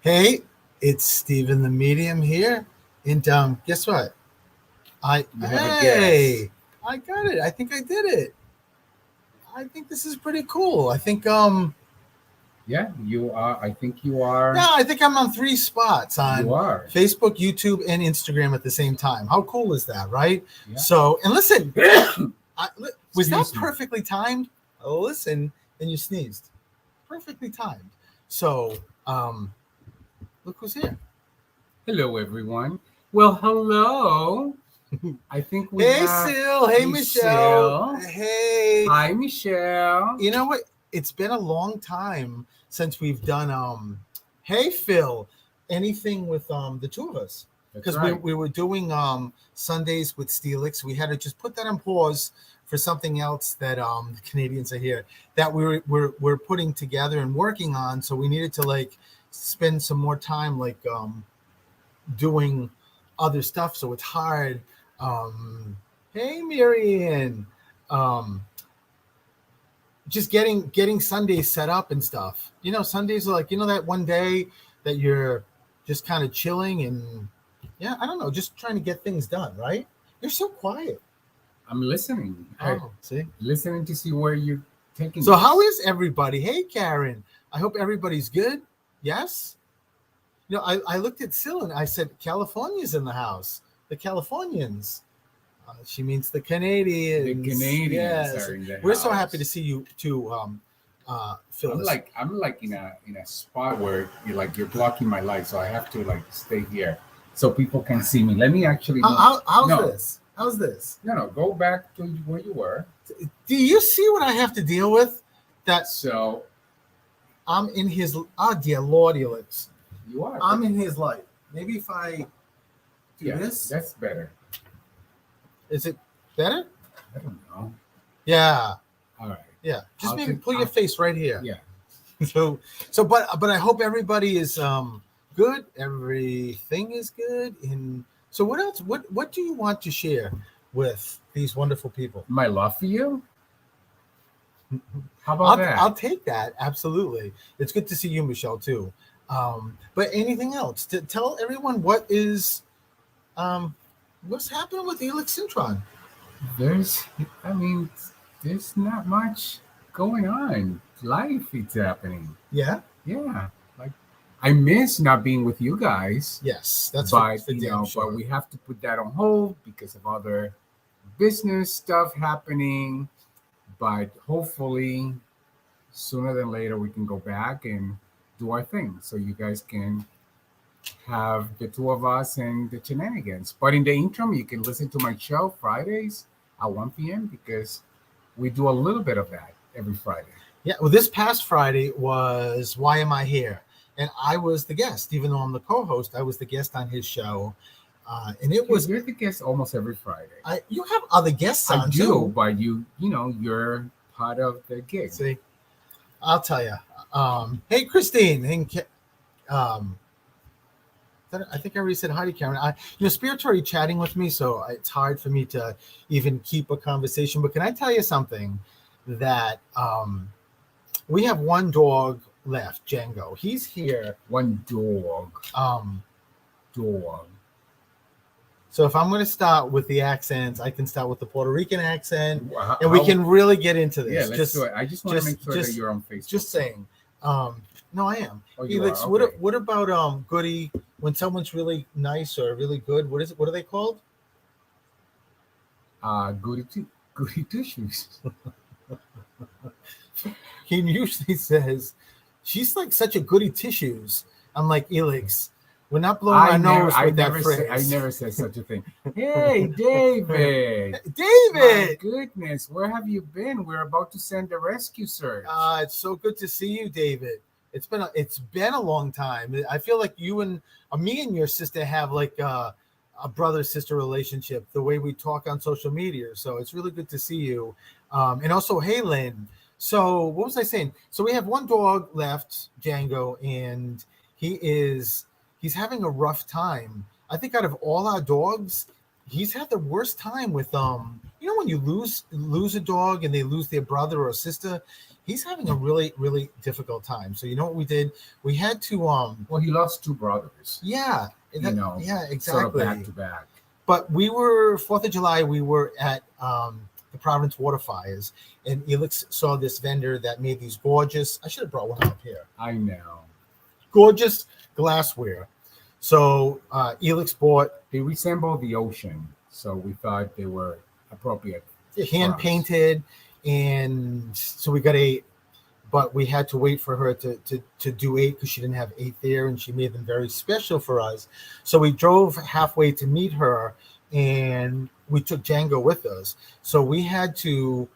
Hey, it's Steven the Medium here. And guess what? I You have a guess. hey, I got it. I think I did it. I think this is pretty cool. I think Yeah, you are. I think you are. yeah, I think I'm on three spots You on are. Facebook, YouTube, and Instagram at the same time. How cool is that, right? Yeah. So, and listen, was that Excuse me. perfectly timed? Listen, and you sneezed. Perfectly timed. So, look who's here. Hello, everyone. Well, hello. I think we Hey, have. Sil. Hey, Hey, Michelle. Sil. Hey. Hi, Michelle. You know what? It's been a long time since we've done hey Phil, anything with the two of us. That's Because we, right. we were doing Sundays with Steelix. We had to just put that on pause for something else that the Canadians are here that we're putting together and working on. So we needed to like spend some more time like doing other stuff. So it's hard. Hey Marian. Um, just getting Sundays set up and stuff. Sundays are like that one day that you're just kind of chilling and yeah, I don't know, just trying to get things done, right? You're so quiet. I'm listening. Oh, see. Listening to see where you're taking So how this. is everybody? Hey, Karen. I hope everybody's good. Yes. I looked at Sil and I said, California's in the house. The Californians. She means the Canadians. The Canadians Yes. are in the We're so happy to house. see you too, Phyllis. I'm like in a spot where you're blocking my light, so I have to like stay here so people can see me. Let me actually move. How's No, this? How's this? no, no. Go back to where you were. Do you see what I have to deal with? That So I'm in his. Oh, dear Lord, Elix. you are. I'm in his light. Maybe if I do Yeah, this, that's better. is it better? I don't know. Yeah, All right. yeah. Just I'll maybe take- pull your I'll- face right here. Yeah. So, but I hope everybody is good. Everything is good. And so, what else? What do you want to share with these wonderful people? My love for you. How about that? I'll take that. Absolutely. It's good to see you, Michelle, too. But anything else to tell everyone um, what's happening with Elix Syntron? There's, I mean, there's not much going on. Life is happening. Yeah. Yeah. Like, I miss not being with you guys. Yes, that's But for damn sure. but we have to put that on hold because of other business stuff happening. But hopefully, sooner than later, we can go back and do our thing, so you guys can have the two of us and the shenanigans. But in the interim, you can listen to my show Fridays at 1 p.m. because we do a little bit of that every Friday. Yeah. Well, this past Friday was Why Am I Here? And I was the guest, even though I'm the co-host. I was the guest on his show, and it was. You're the guest almost every Friday. You have other guests I on do, too. but you're part of the gig. See, I'll tell you. Hey, Christine. I think I already said hi to Karen. Spirit's already chatting with me, so it's hard for me to even keep a conversation. But can I tell you something? That we have one dog left, Django. He's here. One dog. Um, Dog. so if I'm going to start with the accents, I can start with the Puerto Rican accent, Wow. and we can really get into this. Yeah, let's do it. I just want to make sure that you're on Facebook. Just saying. No, I am. Oh, you Elix, are? Okay. what about Goody? When someone's really nice or really good, what is it? What are they called? Goody two shoes. He usually says, "She's like such a goody tissues." I'm like, Elix, we're not blowing our nose with that phrase. I never said such a thing. Hey, David. My David. goodness, where have you been? We're about to send a rescue search. It's so good to see you, David. It's been a long time. I feel like you and me and your sister have like a brother sister relationship. The way we talk on social media, so it's really good to see you. And also, hey, Lynn. So what was I saying? So we have one dog left, Django, and he's having a rough time. I think out of all our dogs, he's had the worst time with when you lose a dog and they lose their brother or sister, he's having a really, really difficult time. So you know what we did? We had to Well, he lost two brothers. yeah, yeah, Sort of exactly. back to back. But we were 4th of July. We were at the Providence Water Fires, and Elix saw this vendor that made these gorgeous. I should have brought one up here. I know. Gorgeous glassware. So Elix bought They resemble the ocean, so we thought they were appropriate. hand painted, and so we got 8. But we had to wait for her to do 8 because she didn't have 8 there, and she made them very special for us. So we drove halfway to meet her, and we took Django with us. So we had to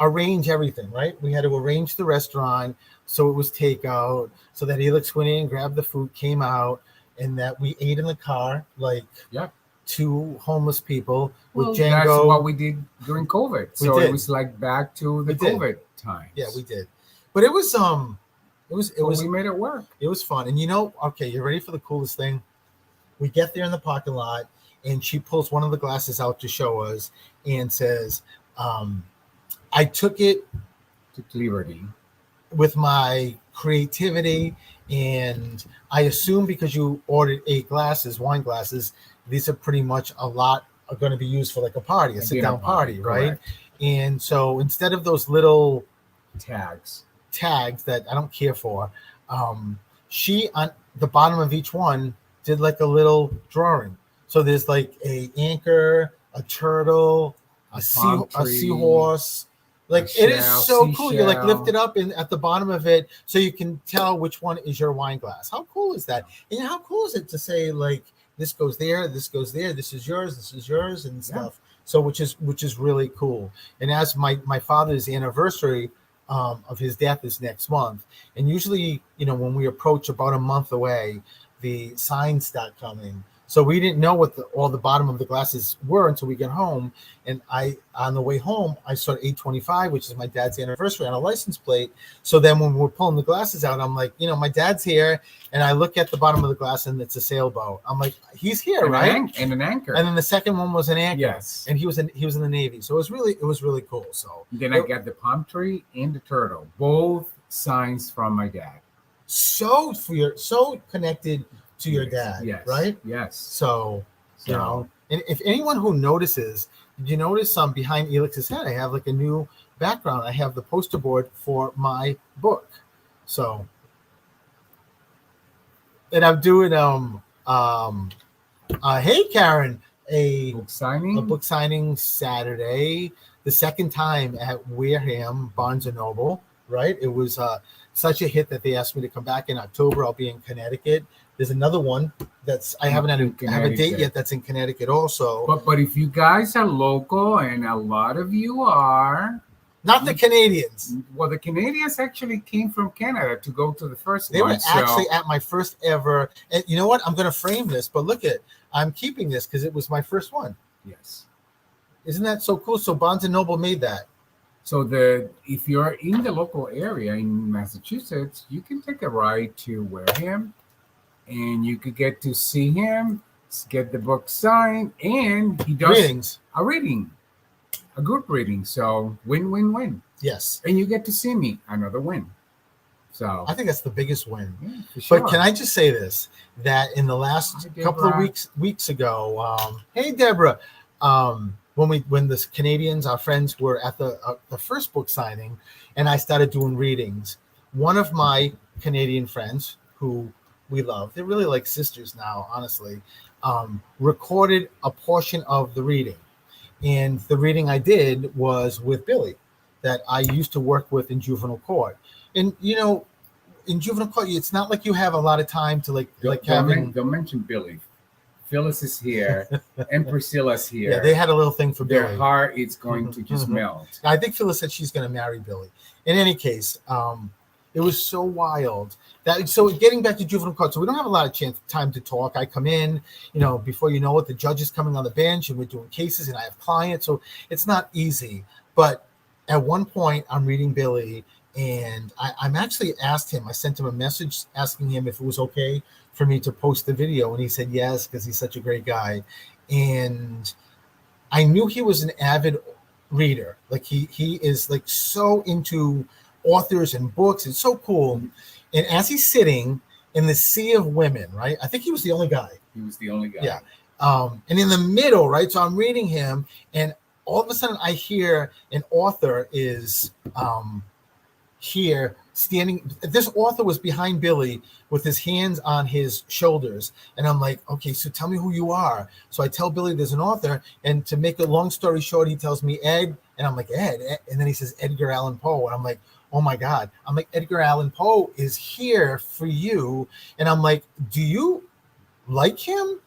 arrange everything, right? We had to arrange the restaurant so it was takeout, so that Elix went in, grabbed the food, came out, and that we ate in the car like Yeah. 2 homeless people with Well, Django. that's what we did during COVID. So did. it was like back to the We did. COVID times. Yeah, we did. But it was We made it work. it was fun. And okay, you ready for the coolest thing? We get there in the parking lot, and she pulls one of the glasses out to show us and says, I took it To Liberty. with my creativity, and I assume because you ordered 8 glasses, wine glasses, these are pretty much a lot are going to be used for like a party, a sit down dinner party, right? correct. And so instead of those little Tags. tags that I don't care for, she on the bottom of each one did like a little drawing. So there's like a anchor, a turtle, a palm tree, seahorse. Like a it is shell, so cool. You like seashell. lift it up and at the bottom of it, so you can tell which one is your wine glass. How cool is that? And how cool is it to say like this goes there, this goes there, this is yours, and stuff. So which is really cool. And as my father's anniversary of his death is next month, and usually when we approach about a month away, the signs start coming. So we didn't know what all the bottom of the glasses were until we get home. And on the way home, I saw 825, which is my dad's anniversary, on a license plate. So then when we're pulling the glasses out, I'm like, my dad's here. And I look at the bottom of the glass and it's a sailboat. I'm like, he's here, right? And an anchor. And then the second one was an anchor. Yes. And he was in the Navy. So it was really cool. So Then I got the palm tree and the turtle, both signs from my dad. so connected to your dad, Yes. right? Yes. So and if anyone who notices, did you notice behind Elix's head, I have like a new background. I have the poster board for my book. So, and I'm doing hey Karen, a book signing Saturday, the second time at Wareham Barnes and Noble. Right, it was such a hit that they asked me to come back in October. I'll be in Connecticut. There's another one I haven't have a date yet. That's in Connecticut also. But if you guys are local, and a lot of you are, not the Canadians. Well, the Canadians actually came from Canada to go to the first They one. were actually at my first ever. And you know what? I'm going to frame this, but look I'm keeping this because it was my first one. Yes. Isn't that so cool? So Barnes and Noble made that. So if you're in the local area in Massachusetts, you can take a ride to Wareham, and you could get to see him, get the book signed, and he does a group reading. So win. Yes. And you get to see me, another win. So I think that's the biggest win. Yeah, for sure. But can I just say this, that in the last couple of weeks ago, hey Deborah, when the Canadians, our friends, were at the first book signing, and I started doing readings, one of my Canadian friends who we love, they're really like sisters now, honestly, recorded a portion of the reading. And the reading I did was with Billy, that I used to work with in juvenile court. And, in juvenile court, it's not like you have a lot of time to don't mention Billy. Phyllis is here and Priscilla's here. Yeah, they had a little thing for Billy. Their heart is going to just melt. I think Phyllis said she's going to marry Billy. In any case, it was so wild. So getting back to juvenile court, so we don't have a lot of time to talk. I come in, before you know it, the judge is coming on the bench and we're doing cases and I have clients. So it's not easy. But at one point, I'm reading Billy, and I'm actually asked him, I sent him a message asking him if it was okay for me to post the video. And he said yes, because he's such a great guy. And I knew he was an avid reader. Like he is like so into authors and books. It's so cool. And as he's sitting in the sea of women, right? I think he was the only guy. He was the only guy. Yeah. And in the middle, right? So I'm reading him, and all of a sudden I hear an author is here standing. This author was behind Billy with his hands on his shoulders. And I'm like, okay, so tell me who you are. So I tell Billy there's an author. And to make a long story short, he tells me Ed. And I'm like, Ed. And then he says Edgar Allan Poe. And I'm like, oh my God. I'm like, Edgar Allan Poe is here for you. And I'm like, do you like him?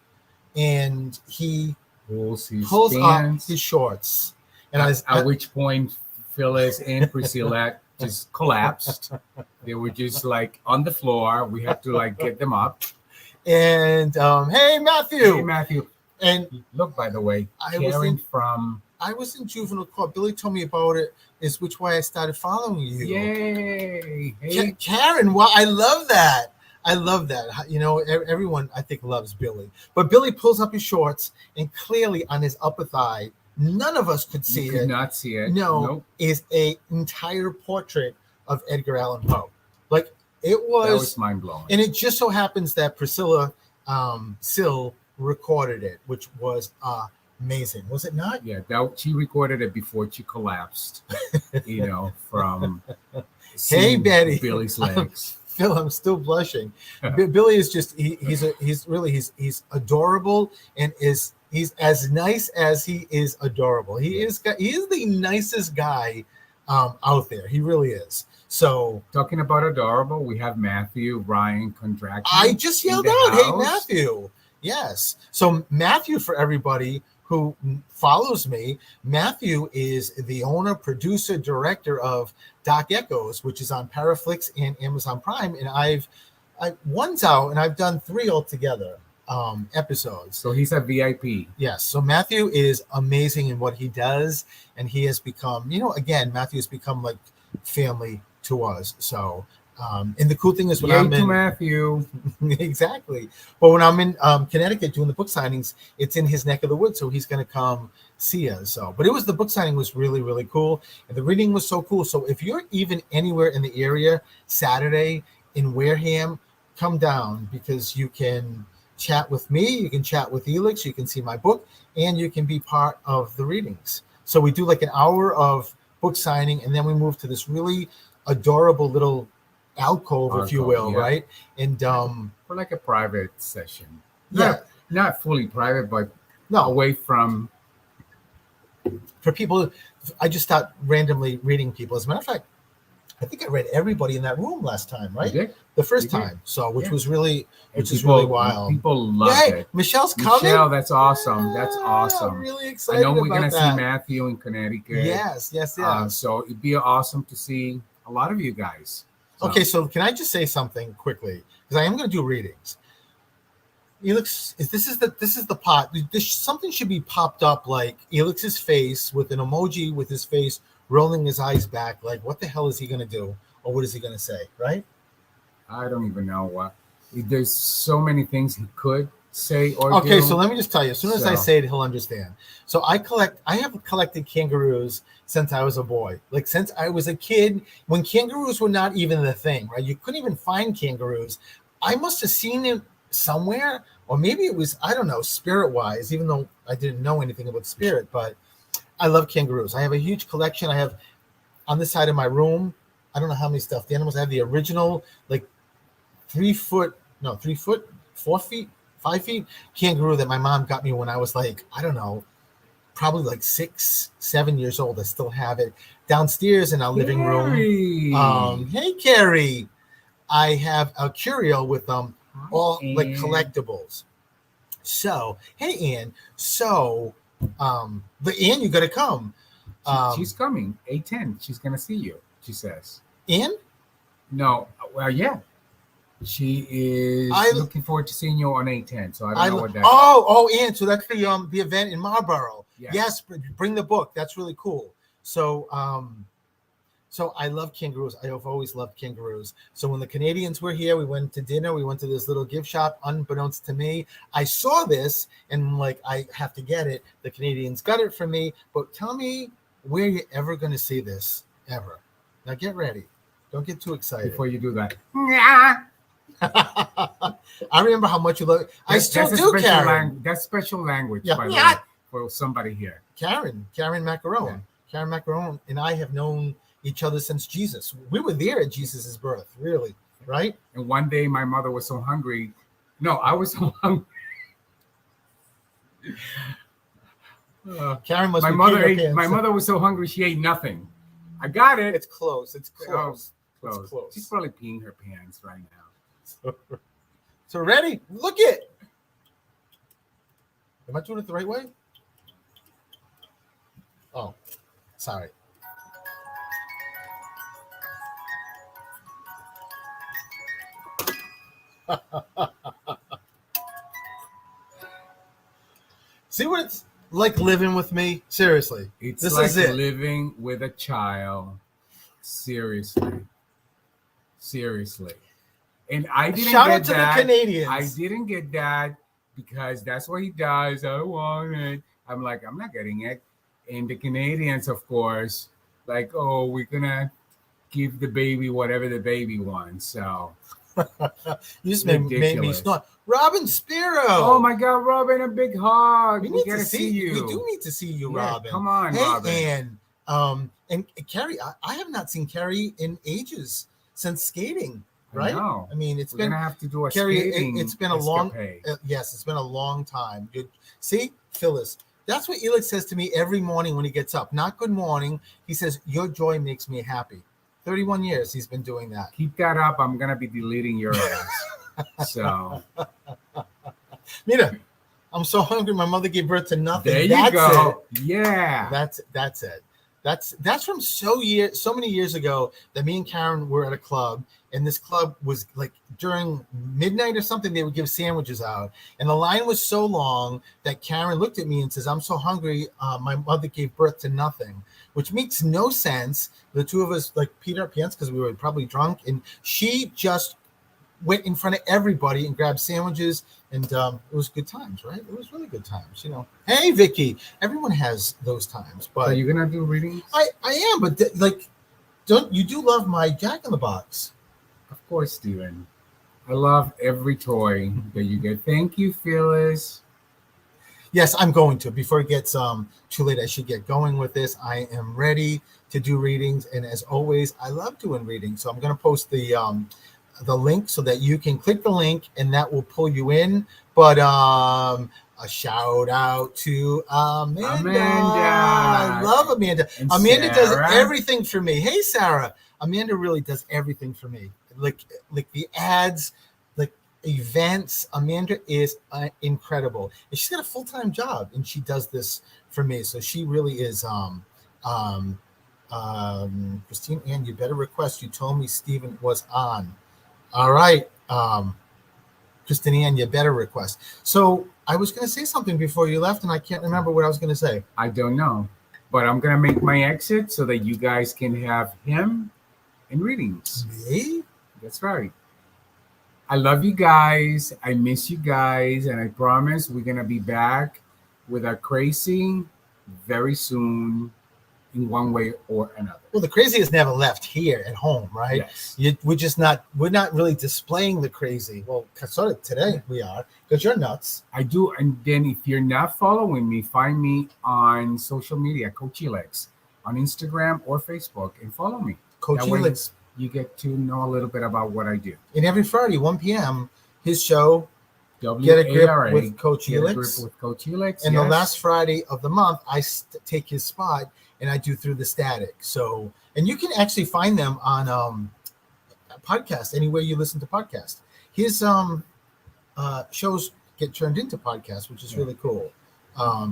And he Pulls his pulls up pants, his shorts. And at which point Phyllis and Priscilla just collapsed. They were just like on the floor. We had to like get them up. and hey, Matthew. Hey, Matthew. And Look, by the way, I was Karen in- from I was in juvenile court. Billy told me about it, is which why I started following you. Yay. Hey, Karen, wow, I love that. I love that. You know, everyone I think loves Billy. But Billy pulls up his shorts, and clearly on his upper thigh, none of us could see you could it. not see it. No, Nope. is a entire portrait of Edgar Allan Poe. Like it That was, was mind blowing. and it just so happens that Priscilla Sill recorded it, which was amazing. Was it not? Yeah, she recorded it before she collapsed. From Hey, seeing Betty. Billy's legs. Phil, I'm still blushing. Billy is just he's adorable, and he's as nice as he is adorable. He is the nicest guy out there. He really is. So Talking about adorable, we have Matthew Ryan Kondracki. I just yelled in the out, "Hey, house. Matthew!" Yes. So Matthew, for everybody who follows me, Matthew is the owner, producer, director of Doc Echoes, which is on Paraflix and Amazon Prime. And one's out, and I've done 3 altogether episodes. So he's a VIP. Yes. So Matthew is amazing in what he does, and he has become, again, Matthew has become like family to us. So, and the cool thing is when Yay I'm to in Matthew. exactly, but when I'm in Connecticut doing the book signings, it's in his neck of the woods, so he's going to come see us. So, but the book signing was really, really cool, and the reading was so cool. So if you're even anywhere in the area Saturday in Wareham, come down, because you can chat with me, you can chat with Elix, you can see my book, and you can be part of the readings. So we do like an hour of book signing, and then we move to this really adorable little alcove, if you will, yeah. right? And For like a private session. yeah, Not fully private, but no, away from. for people, I just start randomly reading people. As a matter of fact, I think I read everybody in that room last time, right? You did? The first You did. time, so which Yeah. was really, And which is really wild. People loved Hey, it. Michelle's coming. Michelle, that's awesome. That's Yeah, awesome. I'm really I excited know we're about gonna that. see Matthew in Connecticut. Yes. So it'd be awesome to see a lot of you guys. So, Okay, so can I just say something quickly? Because I am going to do readings. Elix, this is the pot. Something should be popped up like Elix's face with an emoji with his face rolling his eyes back. Like, what the hell is he going to do, or what is he going to say? Right? I don't even know what. There's so many things he could say or Okay, do. so let me just tell you. As soon as I say it, he'll understand. So I have collected kangaroos since I was a boy. Like since I was a kid, when kangaroos were not even the thing, right? You couldn't even find kangaroos. I must have seen them somewhere, or maybe it was, I don't know, spirit-wise, even though I didn't know anything about spirit, but I love kangaroos. I have a huge collection. I have on this side of my room, I don't know how many stuffed animals. I have the original, like 3 foot, 4 feet, 5 feet kangaroo that my mom got me when I was like, I don't know, probably like 6, 7 years old. I still have it downstairs in our living room. Carrie. Hey, Carrie. I have a curio with all like Ann. collectibles. So, hey, Ann. So, but Ann, you got to come. She's coming. 8:10. She's gonna see you. She says. Ann? No. Well, yeah. She is looking forward to seeing you on 8:10. So I don't know what that. Oh, Ann. So that's the event in Marlborough. Yes. Yes, bring the book. That's really cool. So, So I love kangaroos. I have always loved kangaroos. So when the Canadians were here, we went to dinner. We went to this little gift shop. Unbeknownst to me, I saw this and like I have to get it. The Canadians got it for me. But tell me where you're ever going to see this ever. Now get ready. Don't get too excited. Before you do that, I remember how much you love it. I still that's a do, special Karen. that's special language, Yeah. by the way, Yeah. for somebody here. Karen Macaron. Yeah. Karen Macaron and I have known each other since Jesus. We were there at Jesus's birth, really, right? And one day my mother was so hungry. No, I was so hungry. Karen must my be mother Peter ate. Pan. My mother was so hungry she ate nothing. I got it. It's close. It's close. Close. It's close. She's probably peeing her pants right now. So ready? Look it. Am I doing it the right way? Oh, sorry. See what it's like living with me? Seriously. It's This like is it. living with a child. Seriously. And I didn't Shout get out to that. the Canadians. I didn't get that because that's what he does. I want it. I'm like, I'm not getting it. And the Canadians, of course, like, oh, we're gonna give the baby whatever the baby wants. So You just made me Ridiculous. snort. Robin Spiro. oh my god, Robin, a big hug. We We need gotta to see you. We do need to see you, Yeah, Robin. come on, Hey, Robin. and Carrie, I have not seen Carrie in ages since skating. Right? I know. I mean, it's We're been gonna have to do a Carrie. skating It's been a long. escapade. Yes, it's been a long time. See, Phyllis. That's what Elix says to me every morning when he gets up. Not good morning. He says, "Your joy makes me happy." 31 years he's been doing that. Keep that up. I'm gonna be deleting your ass. So Mira, I'm so hungry. My mother gave birth to nothing. there you That's go. It. Yeah. That's it. That's from so many years ago that me and Karen were at a club, and this club was like during midnight or something. They would give sandwiches out, and the line was so long that Karen looked at me and says, "I'm so hungry. My mother gave birth to nothing," which makes no sense. The two of us like peed our pants because we were probably drunk, and she just went in front of everybody and grabbed sandwiches, and it was good times, right? It was really good times, you know. Hey, Vicky, everyone has those times, but Are you gonna do readings? I am, but like, don't you do love my Jack in the Box? Of course, Steven. I love every toy that you get. Thank you, Phyllis. Yes, I'm going to. Before it gets too late, I should get going with this. I am ready to do readings, and as always, I love doing readings. So I'm going to post the link so that you can click the link, and that will pull you in. But a shout out to Amanda. I love Amanda. And Amanda does Sarah. everything for me. Hey, Sarah. Amanda really does everything for me. Like the ads, like events. Amanda is incredible, and she's got a full-time job, and she does this for me. So she really is. Christine Ann, you better request. You told me Stephen was on. All right, Christine Ann, you better request. So I was going to say something before you left, and I can't remember what I was going to say. I don't know, but I'm gonna make my exit so that you guys can have him in readings. Me? That's right. I love you guys. I miss you guys, and I promise we're gonna be back with our crazy very soon, in one way or another. Well, the crazy has never left here at home, right? Yes. We're not really displaying the crazy. Well, sort of today we are, because you're nuts. I do. And then if you're not following me, find me on social media, Coach Elix, on Instagram or Facebook, and follow me. Coach That way Elix. you get to know a little bit about what I do. And every Friday, 1 p.m., his show, Get a Grip WARA, with Coach Get a Grip Elix. with Coach Elix. And the yes. last Friday of the month, I take his spot, and I do Through the Static. So, and you can actually find them on a podcast, anywhere you listen to podcasts. His shows get turned into podcasts, which is really cool.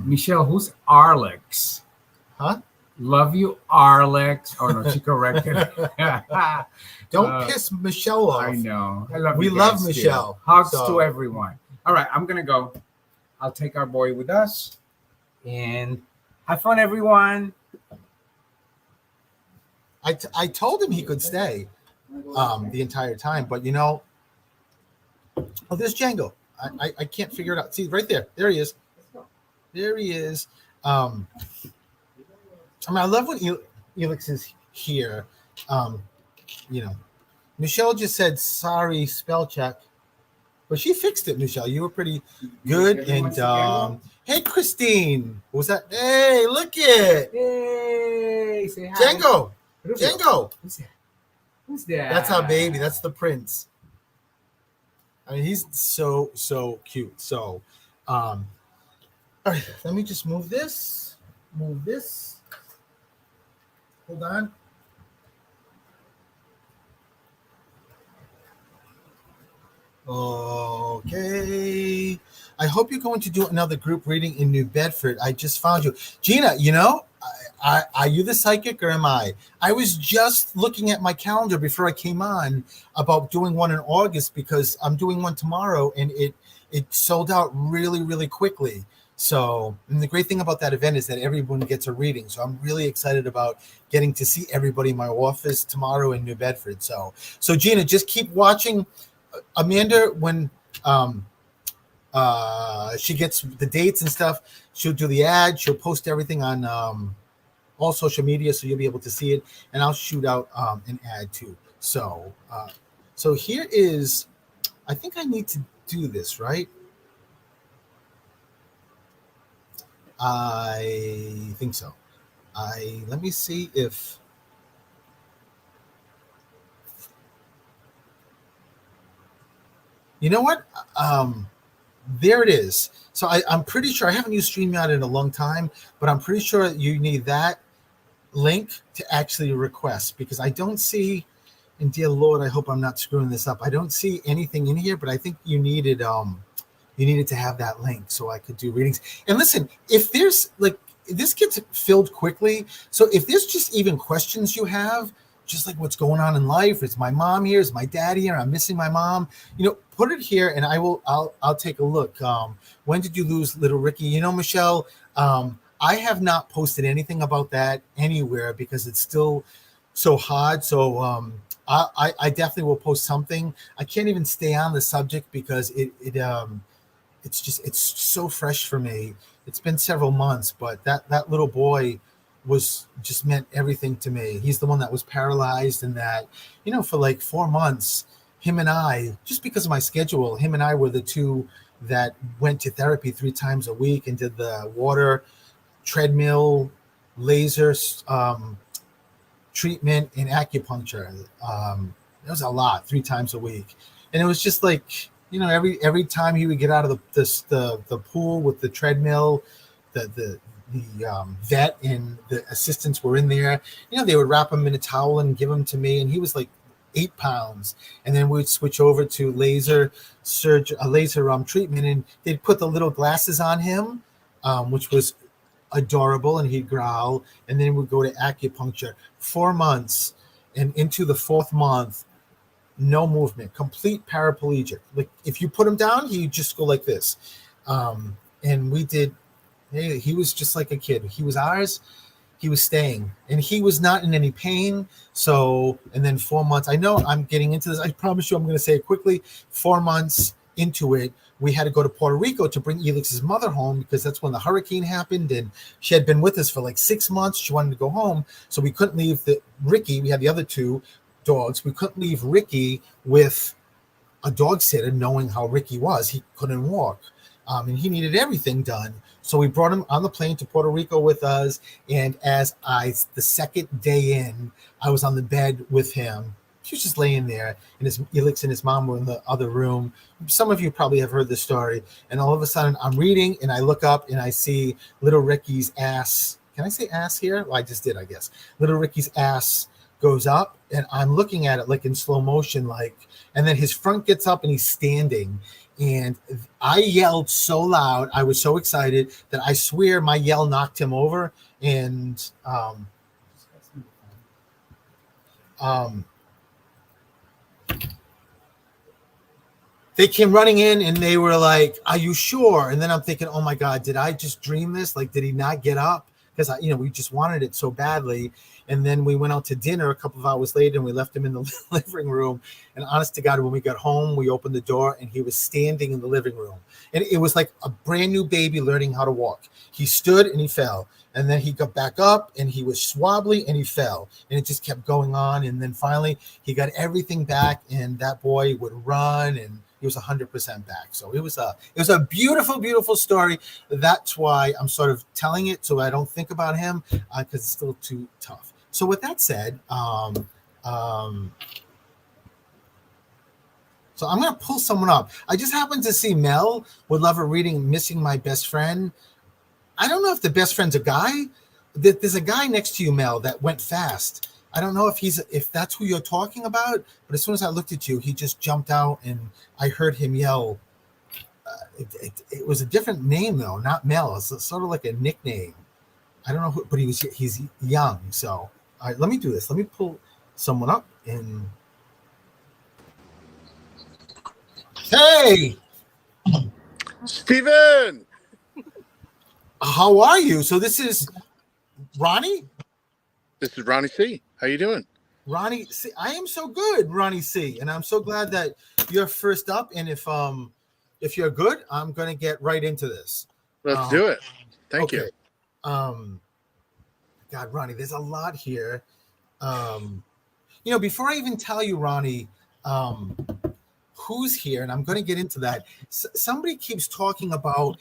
Michelle, who's Arlex? Huh? Love you, Arlex. Oh no, she corrected. Don't piss Michelle off. I know. I love We you guys love too. Michelle, Hugs so- to everyone. All right, I'm gonna go. I'll take our boy with us, and have fun, everyone. I told him he could stay the entire time, but oh, there's Django. I can't figure it out. See, right there. There he is. There he is. I mean, I love when Elix is here. Um, you know, Michelle just said sorry, spell check, but she fixed it. Michelle, you were pretty good. And hey, Christine, what was that? Hey, look it, Hey, say hi. Django, Django. Who's that? Who's that? That's our baby. That's the prince. I mean, he's so cute. So, all right, let me just move this. Move this. Hold on. Okay. I hope you're going to do another group reading in New Bedford. I just found you. Gina, are you the psychic or am I? I was just looking at my calendar before I came on about doing one in August because I'm doing one tomorrow and it sold out really, really quickly. So, and the great thing about that event is that everyone gets a reading. So I'm really excited about getting to see everybody in my office tomorrow in New Bedford. So Gina, just keep watching. Amanda, when she gets the dates and stuff, she'll do the ad. She'll post everything on all social media, so you'll be able to see it. And I'll shoot out an ad too. So here is, I think I need to do this, right? I think so. Let me see if. You know what? There it is. So I'm pretty sure I haven't used StreamYard in a long time, but I'm pretty sure you need that link to actually request because I don't see. And dear Lord, I hope I'm not screwing this up. I don't see anything in here, but I think you needed to have that link so I could do readings. And listen, if there's this gets filled quickly. So if there's just even questions you have, just like what's going on in life, is my mom here? Is my dad here? I'm missing my mom. Put it here and I'll take a look. When did you lose little Ricky? Michelle, I have not posted anything about that anywhere because it's still so hard. So I definitely will post something. I can't even stay on the subject because it's so fresh for me. It's been several months, but that little boy was just meant everything to me. He's the one that was paralyzed and that, for like 4 months, him and I, just because of my schedule, him and I were the two that went to therapy 3 times a week and did the water, treadmill, laser treatment, and acupuncture. It was a lot, 3 times a week. And it was just like, every time he would get out of the pool with the treadmill, the vet and the assistants were in there. They would wrap him in a towel and give him to me, and he was like 8 pounds. And then we'd switch over to laser treatment, and they'd put the little glasses on him, which was adorable, and he'd growl. And then we'd go to acupuncture. 4 months, and into the 4th month, no movement, complete paraplegic. Like if you put him down, he'd just go like this. And we did. He was just like a kid. He was ours. He was staying, and he was not in any pain. So, and then 4 months. I know I'm getting into this. I promise you, I'm going to say it quickly. 4 months into it, we had to go to Puerto Rico to bring Elix's mother home because that's when the hurricane happened, and she had been with us for like 6 months. She wanted to go home, so we couldn't leave Ricky. We had the other 2 dogs. We couldn't leave Ricky with a dog sitter, knowing how Ricky was. He couldn't walk, and he needed everything done. So we brought him on the plane to Puerto Rico with us. And the 2nd day in, I was on the bed with him. He was just laying there, and Elix and his mom were in the other room. Some of you probably have heard this story. And all of a sudden, I'm reading, and I look up, and I see little Ricky's ass. Can I say ass here? Well, I just did, I guess. Little Ricky's ass goes up, and I'm looking at it like in slow motion, and then his front gets up, and he's standing. And I yelled so loud, I was so excited that I swear my yell knocked him over. And they came running in and they were like, "Are you sure?" And then I'm thinking, "Oh my God, did I just dream this? Like, did he not get up?" because we just wanted it so badly. And then we went out to dinner a couple of hours later, and we left him in the living room. And honest to God, when we got home, we opened the door, and he was standing in the living room, and it was like a brand new baby learning how to walk. He stood and he fell, and then he got back up, and he was wobbly, and he fell, and it just kept going on. And then finally, he got everything back, and that boy would run, and he was 100% back. So it was a beautiful, beautiful story. That's why I'm sort of telling it, so I don't think about him, because it's still too tough. So with that said, so I'm going to pull someone up. I just happened to see Mel would love a reading, Missing My Best Friend. I don't know if the best friend's a guy. There's a guy next to you, Mel, that went fast. I don't know if that's who you're talking about, but as soon as I looked at you, he just jumped out, and I heard him yell. It was a different name, though, not Mel. It's sort of like a nickname. I don't know who, but he's young. So, all right, let me do this. Let me pull someone up. And hey, Steven! How are you? So this is Ronnie? This is Ronnie C. How you doing? Ronnie C. I am so good, Ronnie C. And I'm so glad that you're first up. And if you're good, I'm going to get right into this. Let's do it. Thank you. God, Ronnie, there's a lot here. Before I even tell you, Ronnie, who's here, and I'm going to get into that. Somebody keeps talking about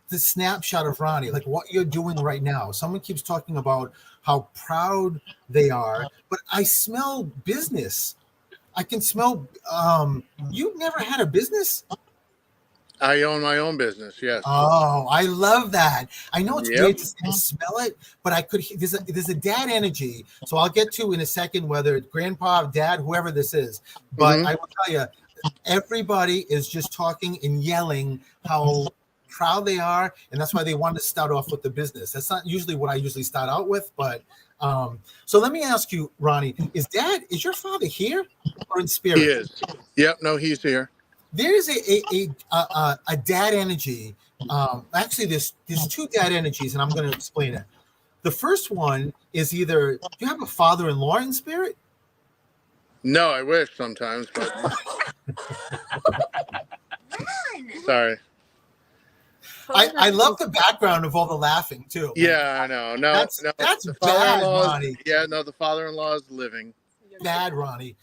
the snapshot of Ronnie, like what you're doing right now. Someone keeps talking about how proud they are, but I smell business. I can smell. You've never had a business? I own my own business. Yes. Oh, I love that. I know it's Yep. weird to smell it, but I could. There's a dad energy. So I'll get to in a second whether it's grandpa, dad, whoever this is. But I will tell you, everybody is just talking and yelling how proud they are, and that's why they want to start off with the business. That's not usually what I usually start out with, but so let me ask you, Ronnie, is your father here or in spirit? He is. Yep. No, he's here. There's a dad energy. Actually, there's two dad energies, and I'm going to explain it. The first one is either, do you have a father-in-law in spirit? No, I wish sometimes, but sorry. I love the background of all the laughing too. Yeah, I know. No, That's the bad, father-in-law Ronnie. Yeah, no, the father-in-law is living. Bad, Ronnie.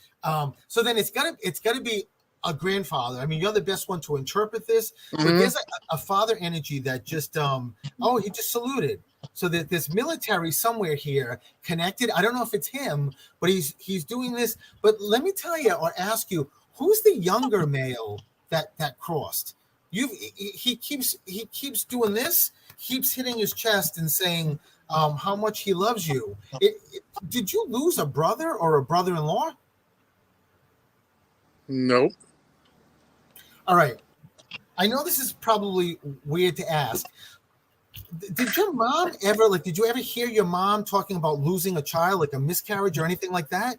So then it's gotta be a grandfather. I mean, you're the best one to interpret this, but there's a father energy that just he just saluted. So that there's military somewhere here connected. I don't know if it's him, but he's doing this. But let me tell you or ask you, who's the younger male that crossed? He keeps doing this, keeps hitting his chest and saying how much he loves you. Did you lose a brother or a brother-in-law? Nope. All right. I know this is probably weird to ask. Did your mom ever, did you ever hear your mom talking about losing a child, like a miscarriage or anything like that?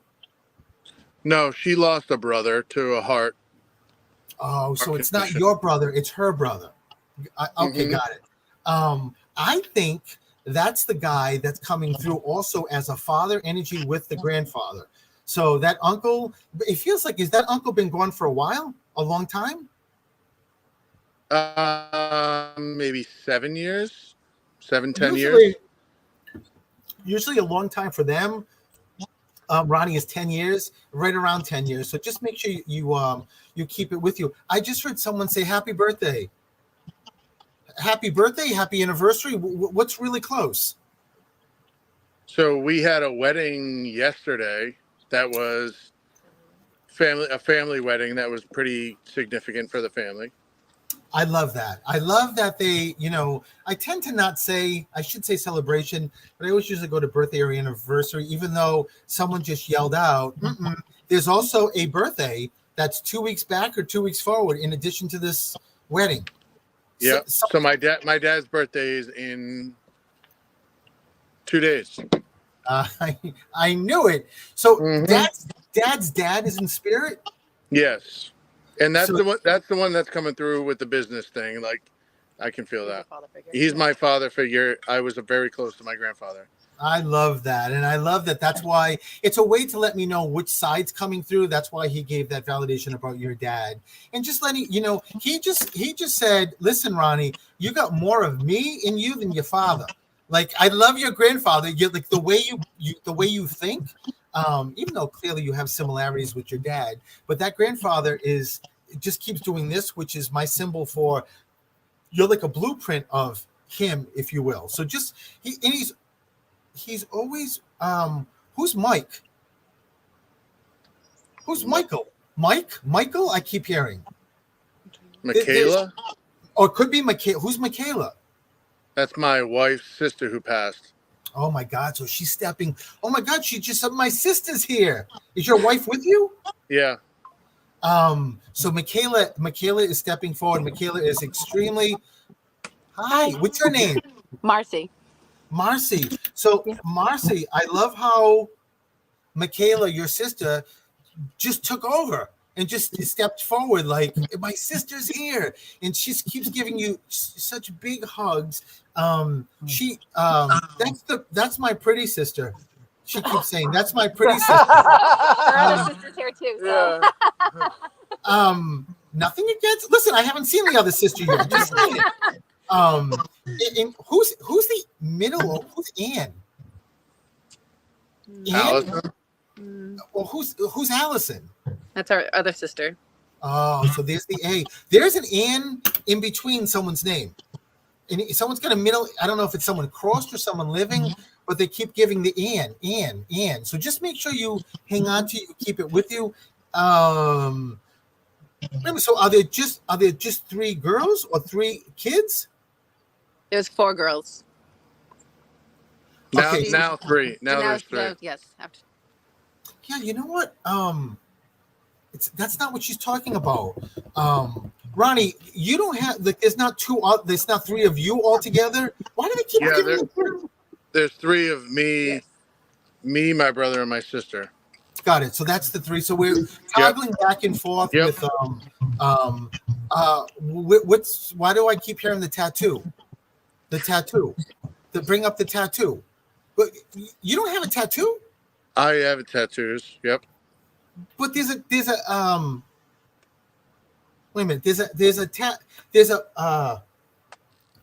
No, she lost a brother to a heart. Oh, so it's not your brother, it's her brother. Okay, got it. I think that's the guy that's coming through also as a father energy with the grandfather. So that uncle, it feels like, is that uncle been gone for a while? A long time? Maybe 7 years, 10 years. Usually a long time for them. Ronnie is 10 years, right around 10 years. So just make sure you keep it with you. I just heard someone say happy birthday. Happy birthday, happy anniversary. What's really close? So we had a wedding yesterday that was a family wedding that was pretty significant for the family. I love that. I love that they, I tend to not say, I should say celebration, but I always usually go to birthday or anniversary, even though someone just yelled out. There's also a birthday that's 2 weeks back or 2 weeks forward in addition to this wedding. Yeah. So my dad's birthday is in 2 days. I knew it. So dad's dad is in spirit? Yes. And that's the one that's coming through with the business thing. Like I can feel He's a that. father figure. He's my father figure. I was very close to my grandfather. I love that. And I love that. That's why it's a way to let me know which side's coming through. That's why he gave that validation about your dad. And just letting, he just said, listen, Ronnie, you got more of me in you than your father. Like, I love your grandfather. You're like the way you think, even though clearly you have similarities with your dad, but that grandfather just keeps doing this, which is my symbol for you're like a blueprint of him, if you will. So just, he's always who's Mike? Who's Michael? Michael? I keep hearing. Michaela? Or it could be Michaela. Who's Michaela? That's my wife's sister who passed. Oh my God. So she's stepping. Oh my God, she just said my sister's here. Is your wife with you? Yeah. So Michaela is stepping forward. Michaela is extremely hi. What's your name? Marcy. So Marcy, I love how Michaela, your sister, just took over and just stepped forward like my sister's here, and she keeps giving you such big hugs. That's my pretty sister. She keeps saying that's my pretty sister. Her other sister's here too. So. Yeah. Nothing against. Listen, I haven't seen the other sister yet. Just saying. And who's the middle? Who's Ann? Allison? Well, who's Allison? That's our other sister. Oh, so there's the A. There's an Ann in between someone's name, and someone's got a middle. I don't know if it's someone crossed or someone living, but they keep giving the Ann. So just make sure you hang on to it, you keep it with you. So are there just 3 girls or 3 kids? It was 4 girls. Now, Okay. now 3. Now there's 3. Yes. After. Yeah, you know what? That's not what she's talking about. Ronnie, you don't have like there's not 3 of you all together. Why do they keep giving you 3? There's 3 of me, Yes. me, my brother, and my sister. Got it. So that's the 3. So we're toggling back and forth with why do I keep hearing the tattoo? The tattoo. To bring up the tattoo. But you don't have a tattoo? I have tattoos. Yep. But there's a wait a minute.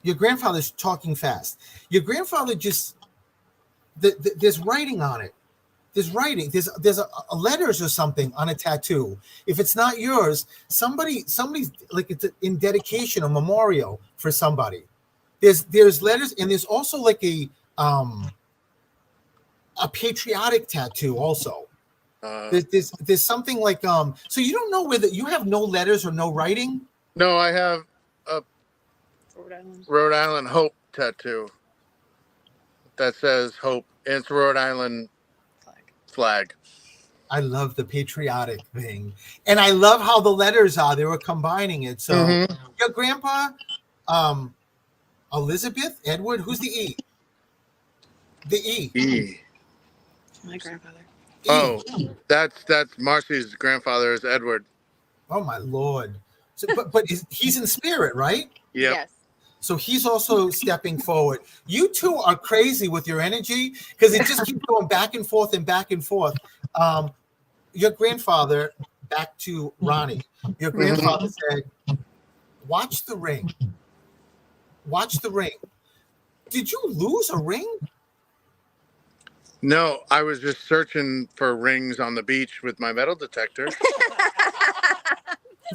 Your grandfather's talking fast. Your grandfather just there's writing on it. There's writing. There's a letters or something on a tattoo. If it's not yours, somebody's like it's in dedication, a memorial for somebody. There's letters, and there's also like a patriotic tattoo also. There's something like so you don't know whether you have no letters or no writing. No, I have a Rhode Island Hope tattoo that says Hope, and it's Rhode Island flag. I love the patriotic thing, and I love how the letters are. They were combining it. So your grandpa, Elizabeth, Edward. Who's the E? The E. E. My grandfather. E. Oh, that's Marcy's grandfather is Edward. Oh my Lord! So, but he's in spirit, right? Yep. Yes. So he's also stepping forward. You two are crazy with your energy because it just keeps going back and forth and back and forth. Your grandfather, back to Ronnie. Your grandfather said, "Watch the ring. Watch the ring." Did you lose a ring? No, I was just searching for rings on the beach with my metal detector.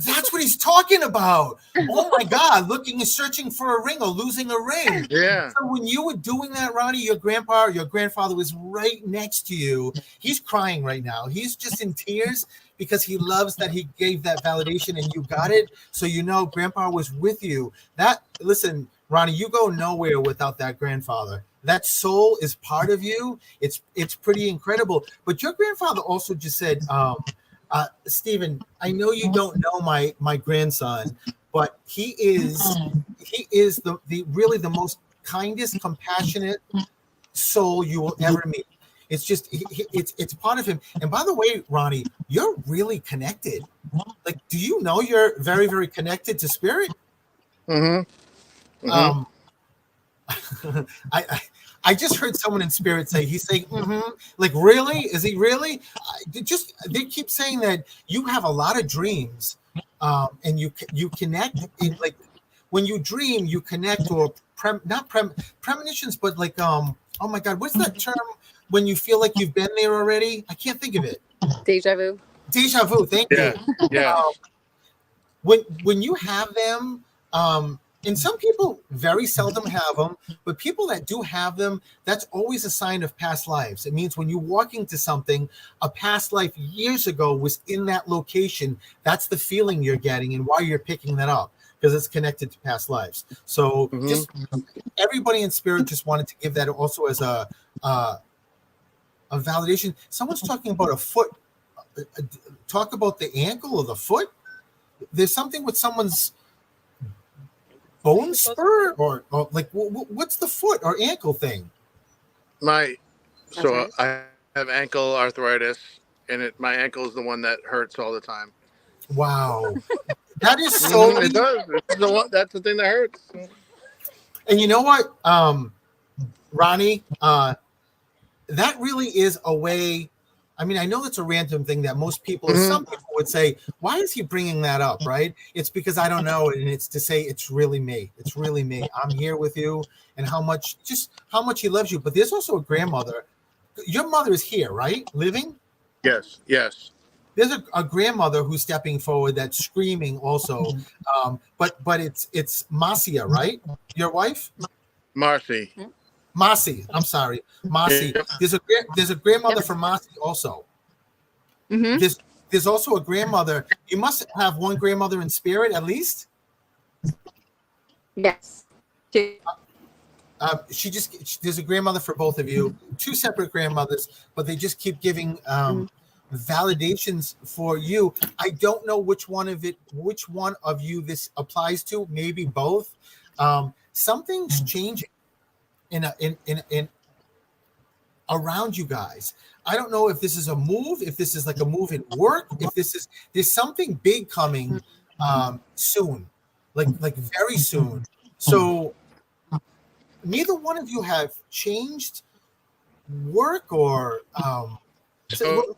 That's what he's talking about. Oh my God, searching for a ring or losing a ring. Yeah. So when you were doing that, Ronnie, your grandfather was right next to you. He's crying right now. He's just in tears because he loves that he gave that validation and you got it. So grandpa was with you. Listen, Ronnie, you go nowhere without that grandfather. That soul is part of you. It's pretty incredible. But your grandfather also just said, Stephen, I know you don't know my grandson, but he is the really the most kindest, compassionate soul you will ever meet. It's just it's part of him. And by the way, Ronnie, you're really connected. Like, do you know you're very, very connected to spirit? Mm-hmm. Um, I just heard someone in spirit say, he's saying, like, really? Is he really? They keep saying that you have a lot of dreams, and you connect in, like, when you dream, you connect to a premonitions, but like, oh my God, what's that term when you feel like you've been there already? I can't think of it. Deja vu. Deja vu. Thank you. Yeah. When you have them, and some people very seldom have them, but people that do have them, that's always a sign of past lives. It means when you walk into something, a past life years ago was in that location. That's the feeling you're getting and why you're picking that up, because it's connected to past lives. So just everybody in spirit just wanted to give that also as a validation. Someone's talking about a foot. Talk about the ankle or the foot. There's something with someone's bone spur, or like what's the foot or ankle thing? I have ankle arthritis, and my ankle is the one that hurts all the time. Wow, that is so. It does. That's the thing that hurts. And you know what, Ronnie, that really is a way. I mean, I know that's a random thing that most people, some people would say, why is he bringing that up, right? It's because I don't know. And it's to say, it's really me. It's really me. I'm here with you, and how much he loves you. But there's also a grandmother. Your mother is here, right? Living? Yes. There's a grandmother who's stepping forward that's screaming also. But it's Marcia, right? Your wife? Marcy. Marcy, I'm sorry, Marcy. There's a grandmother for Marcy also. There's also a grandmother. You must have one grandmother in spirit at least. Yes. Two. There's a grandmother for both of you, two separate grandmothers, but they just keep giving validations for you. I don't know which one of you this applies to. Maybe both. Something's changing in around you guys. I don't know if this is a move, if this is like a move at work, if there's something big coming soon, like very soon. So neither one of you have changed work or so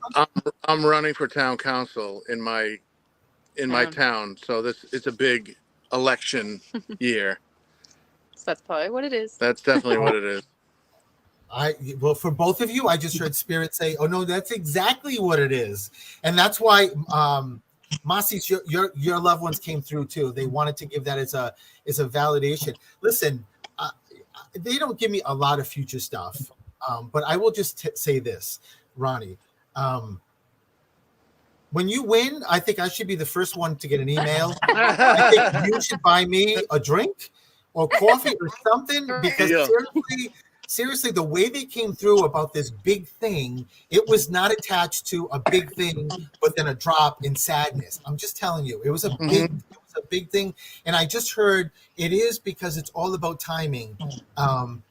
I'm running for town council in my town. So it's a big election year. That's probably what it is. That's definitely what it is. Well, for both of you, I just heard spirit say, "Oh no, that's exactly what it is," and that's why, Masi's, your loved ones came through too. They wanted to give that as a validation. Listen, they don't give me a lot of future stuff, but I will just say this, Ronnie. When you win, I think I should be the first one to get an email. I think you should buy me a drink or coffee or something, because seriously, the way they came through about this big thing, it was not attached to a big thing, but then a drop in sadness. I'm just telling you, it was a big thing. And I just heard it is because it's all about timing.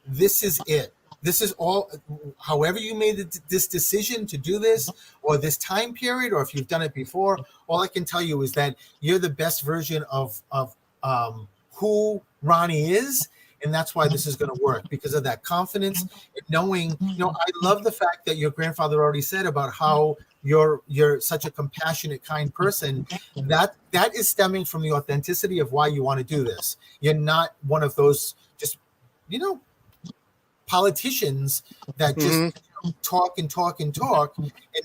This is it. This is all, however you made this decision to do this, or this time period, or if you've done it before, all I can tell you is that you're the best version of who Ronnie is, and that's why this is going to work, because of that confidence and knowing. I love the fact that your grandfather already said about how you're such a compassionate, kind person. That is stemming from the authenticity of why you want to do this. You're not one of those just politicians that just talk and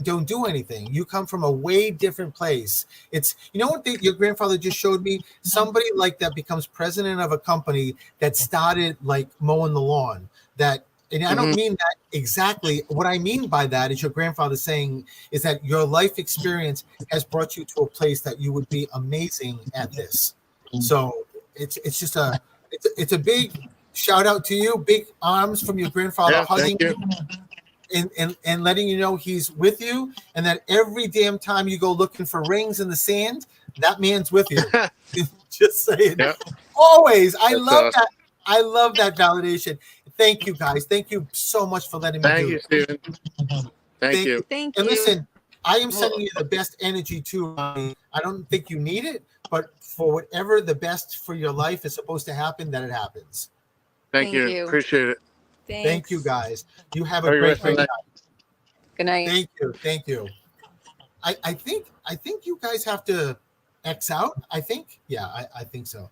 don't do anything. You come from a way different place. It's, what your grandfather just showed me? Somebody like that becomes president of a company that started like mowing the lawn. And I don't mean that exactly. What I mean by that is your grandfather saying is that your life experience has brought you to a place that you would be amazing at this. So it's just it's a big shout out to you. Big arms from your grandfather, hugging you. And letting you know he's with you, and that every damn time you go looking for rings in the sand, that man's with you. Just saying. Yep. Always. I love that. I love that validation. Thank you, guys. Thank you so much for letting me do it. Thank you, Stephen. Thank you. Thank you. And listen, I am sending you the best energy too. Ronnie. I don't think you need it, but for whatever the best for your life is supposed to happen, that it happens. Thank Thank you. you. Appreciate it. Thank you, guys. You have a Have a great rest of the night. night. Good night. Thank you. I think you guys have to X out. I think, yeah, I think so.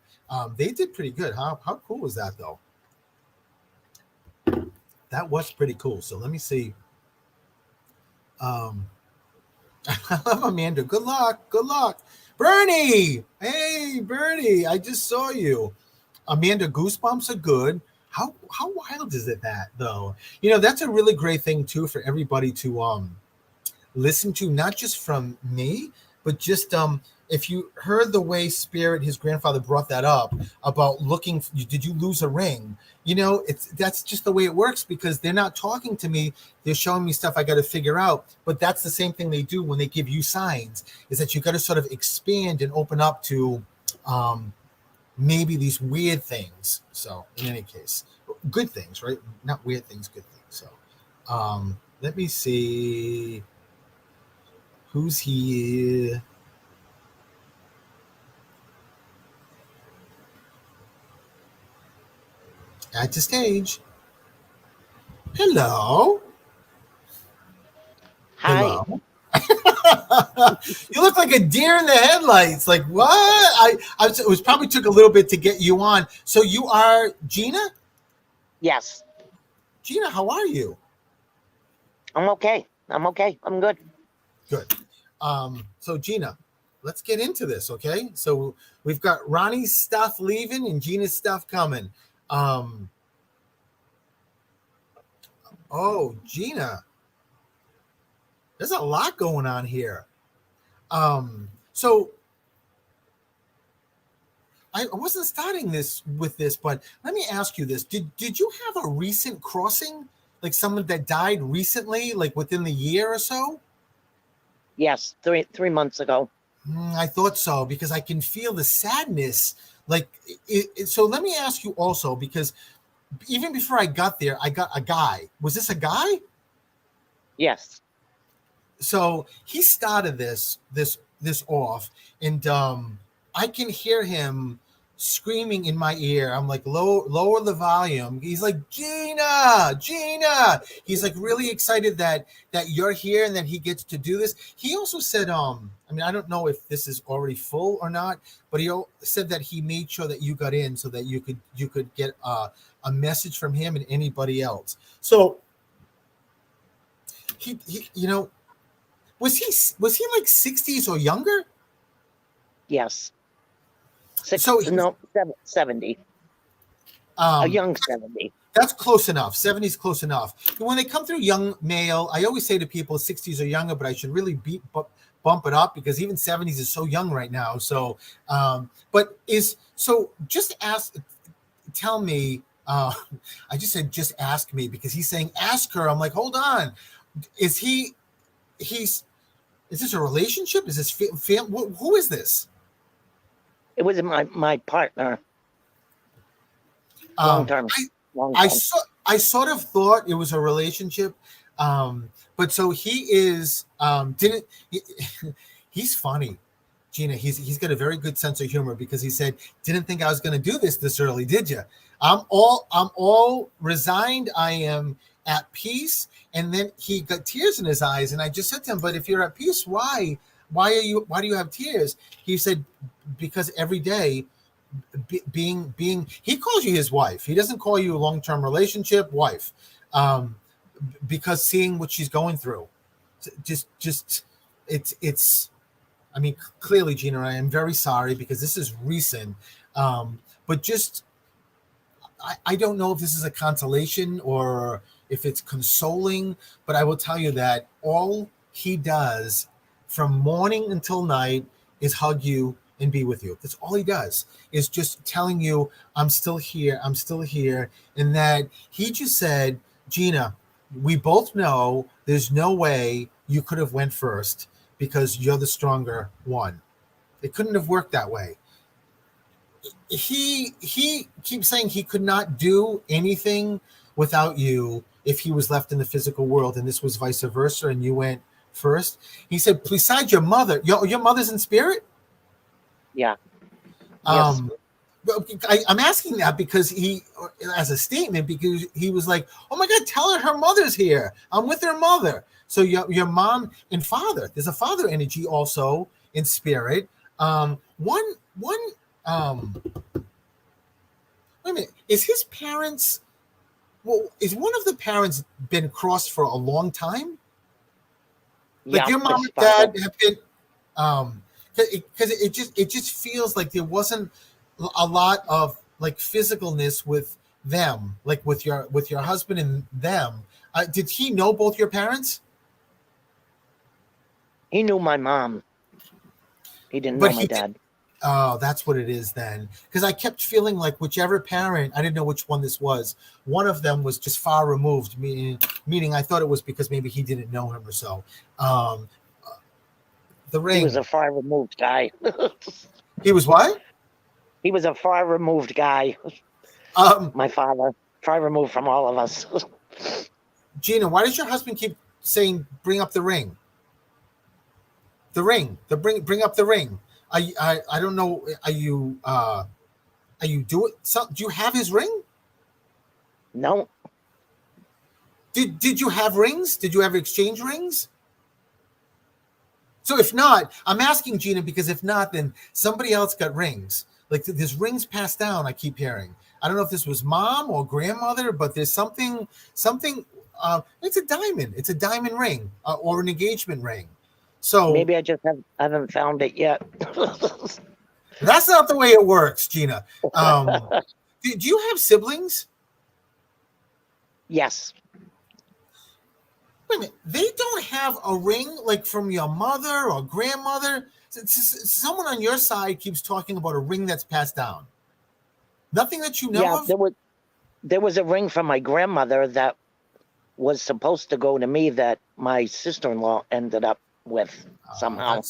They did pretty good. How cool was that though? That was pretty cool. So let me see. I love Amanda. Good luck. Bernie. Hey, Bernie. I just saw you. Amanda, goosebumps are good. How wild is it that though? That's a really great thing too for everybody to listen to, not just from me, but just if you heard the way Spirit, his grandfather, brought that up about looking, did you lose a ring? That's just the way it works, because they're not talking to me, they're showing me stuff I got to figure out. But that's the same thing they do when they give you signs, is that you got to sort of expand and open up to maybe these weird things. So in any case, good things, right? Not weird things, good things. So let me see who's here. Add to stage. Hello. Hi. Hello. You look like a deer in the headlights. Like what? It was probably took a little bit to get you on. So you are Gina? Yes. Gina, how are you? I'm okay. I'm good. Good. So Gina, let's get into this, okay? So we've got Ronnie's stuff leaving and Gina's stuff coming. Oh, Gina, there's a lot going on here. So I wasn't starting this with this, but let me ask you this. Did you have a recent crossing? Like someone that died recently, like within the year or so? Yes, three months ago. I thought so, because I can feel the sadness. Like, so let me ask you also, because even before I got there, I got a guy. Was this a guy? Yes. So he started this off, and I can hear him screaming in my ear. I'm like, lower the volume. He's like, Gina. He's like really excited that you're here and that he gets to do this. He also said, I mean, I don't know if this is already full or not, but he said that he made sure that you got in so that you could get a message from him and anybody else. So he was he like 60s or younger? Yes. So 70. A young 70. That's close enough. 70s close enough. When they come through young male, I always say to people 60s or younger, but I should really bump it up, because even 70s is so young right now. So, tell me. I just said just ask me, because he's saying ask her. I'm like, hold on. Is this a relationship? Is this who is this? It was my partner. Long term. I sort of thought it was a relationship, but so he is he's funny, Gina. He's got a very good sense of humor, because he said, "Didn't think I was going to do this early, did you? I'm all resigned. I am at peace." And then he got tears in his eyes, and I just said to him, "But if you're at peace, why do you have tears?" He said, "Because every day." Being he calls you his wife. He doesn't call you a long-term relationship wife, because seeing what she's going through, just it's I mean, clearly, Gina, I am very sorry, because this is recent, but just I don't know if this is a consolation or if it's consoling, but I will tell you that all he does from morning until night is hug you and be with you. That's all he does, is just telling you, I'm still here, and that he just said, Gina, we both know there's no way you could have went first, because you're the stronger one. It couldn't have worked that way. He keeps saying he could not do anything without you if he was left in the physical world, and this was vice versa, and you went first. He said, besides your mother, your mother's in spirit? Yeah. Um, I'm asking that because as a statement, because he was like, "Oh my God, tell her mother's here. I'm with her mother." So your mom and father. There's a father energy also in spirit. One. Wait a minute. Is his parents? Well, is one of the parents been crossed for a long time? Like Yeah, your mom his and dad father. have been, because it just feels like there wasn't a lot of like physicalness with them, like with your husband and them. Did he know both your parents? He knew my mom. He didn't But know my he did. dad. Oh, that's what it is then. Because I kept feeling like whichever parent, I didn't know which one this was. One of them was just far removed, meaning I thought it was because maybe he didn't know him or so. Um, the He was ring. a far removed guy. He was what? He was a far removed guy. Um, My father, far removed from all of us. Gina, why does your husband keep saying bring up the ring? The ring. Bring up the ring. I don't know. Are you doing so? Do you have his ring? No, Did you have rings? Did you ever exchange rings? So if not, I'm asking Gina because if not, then somebody else got rings. Like there's rings passed down. I keep hearing. I don't know if this was mom or grandmother, but there's something. It's a diamond. It's a diamond ring or an engagement ring. So maybe I just haven't found it yet. that's not the way it works, Gina. Do you have siblings? Yes. Wait a minute. They don't have a ring like from your mother or grandmother. Someone on your side keeps talking about a ring that's passed down. Nothing that you know Yeah, of? there was a ring from my grandmother that was supposed to go to me that my sister-in-law ended up with somehow.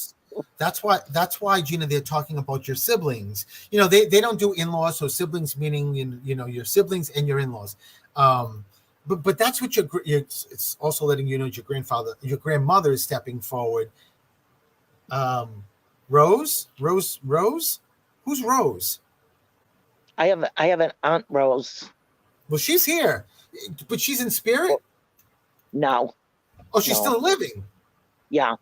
That's why Gina, they're talking about your siblings. You know, they don't do in-laws, so siblings meaning your siblings and your in-laws. But that's what it's also letting you know your grandmother is stepping forward. Rose, who's Rose? I have an Aunt Rose. Well, she's here, but she's in spirit. No. Oh, she's No. still living. Yeah.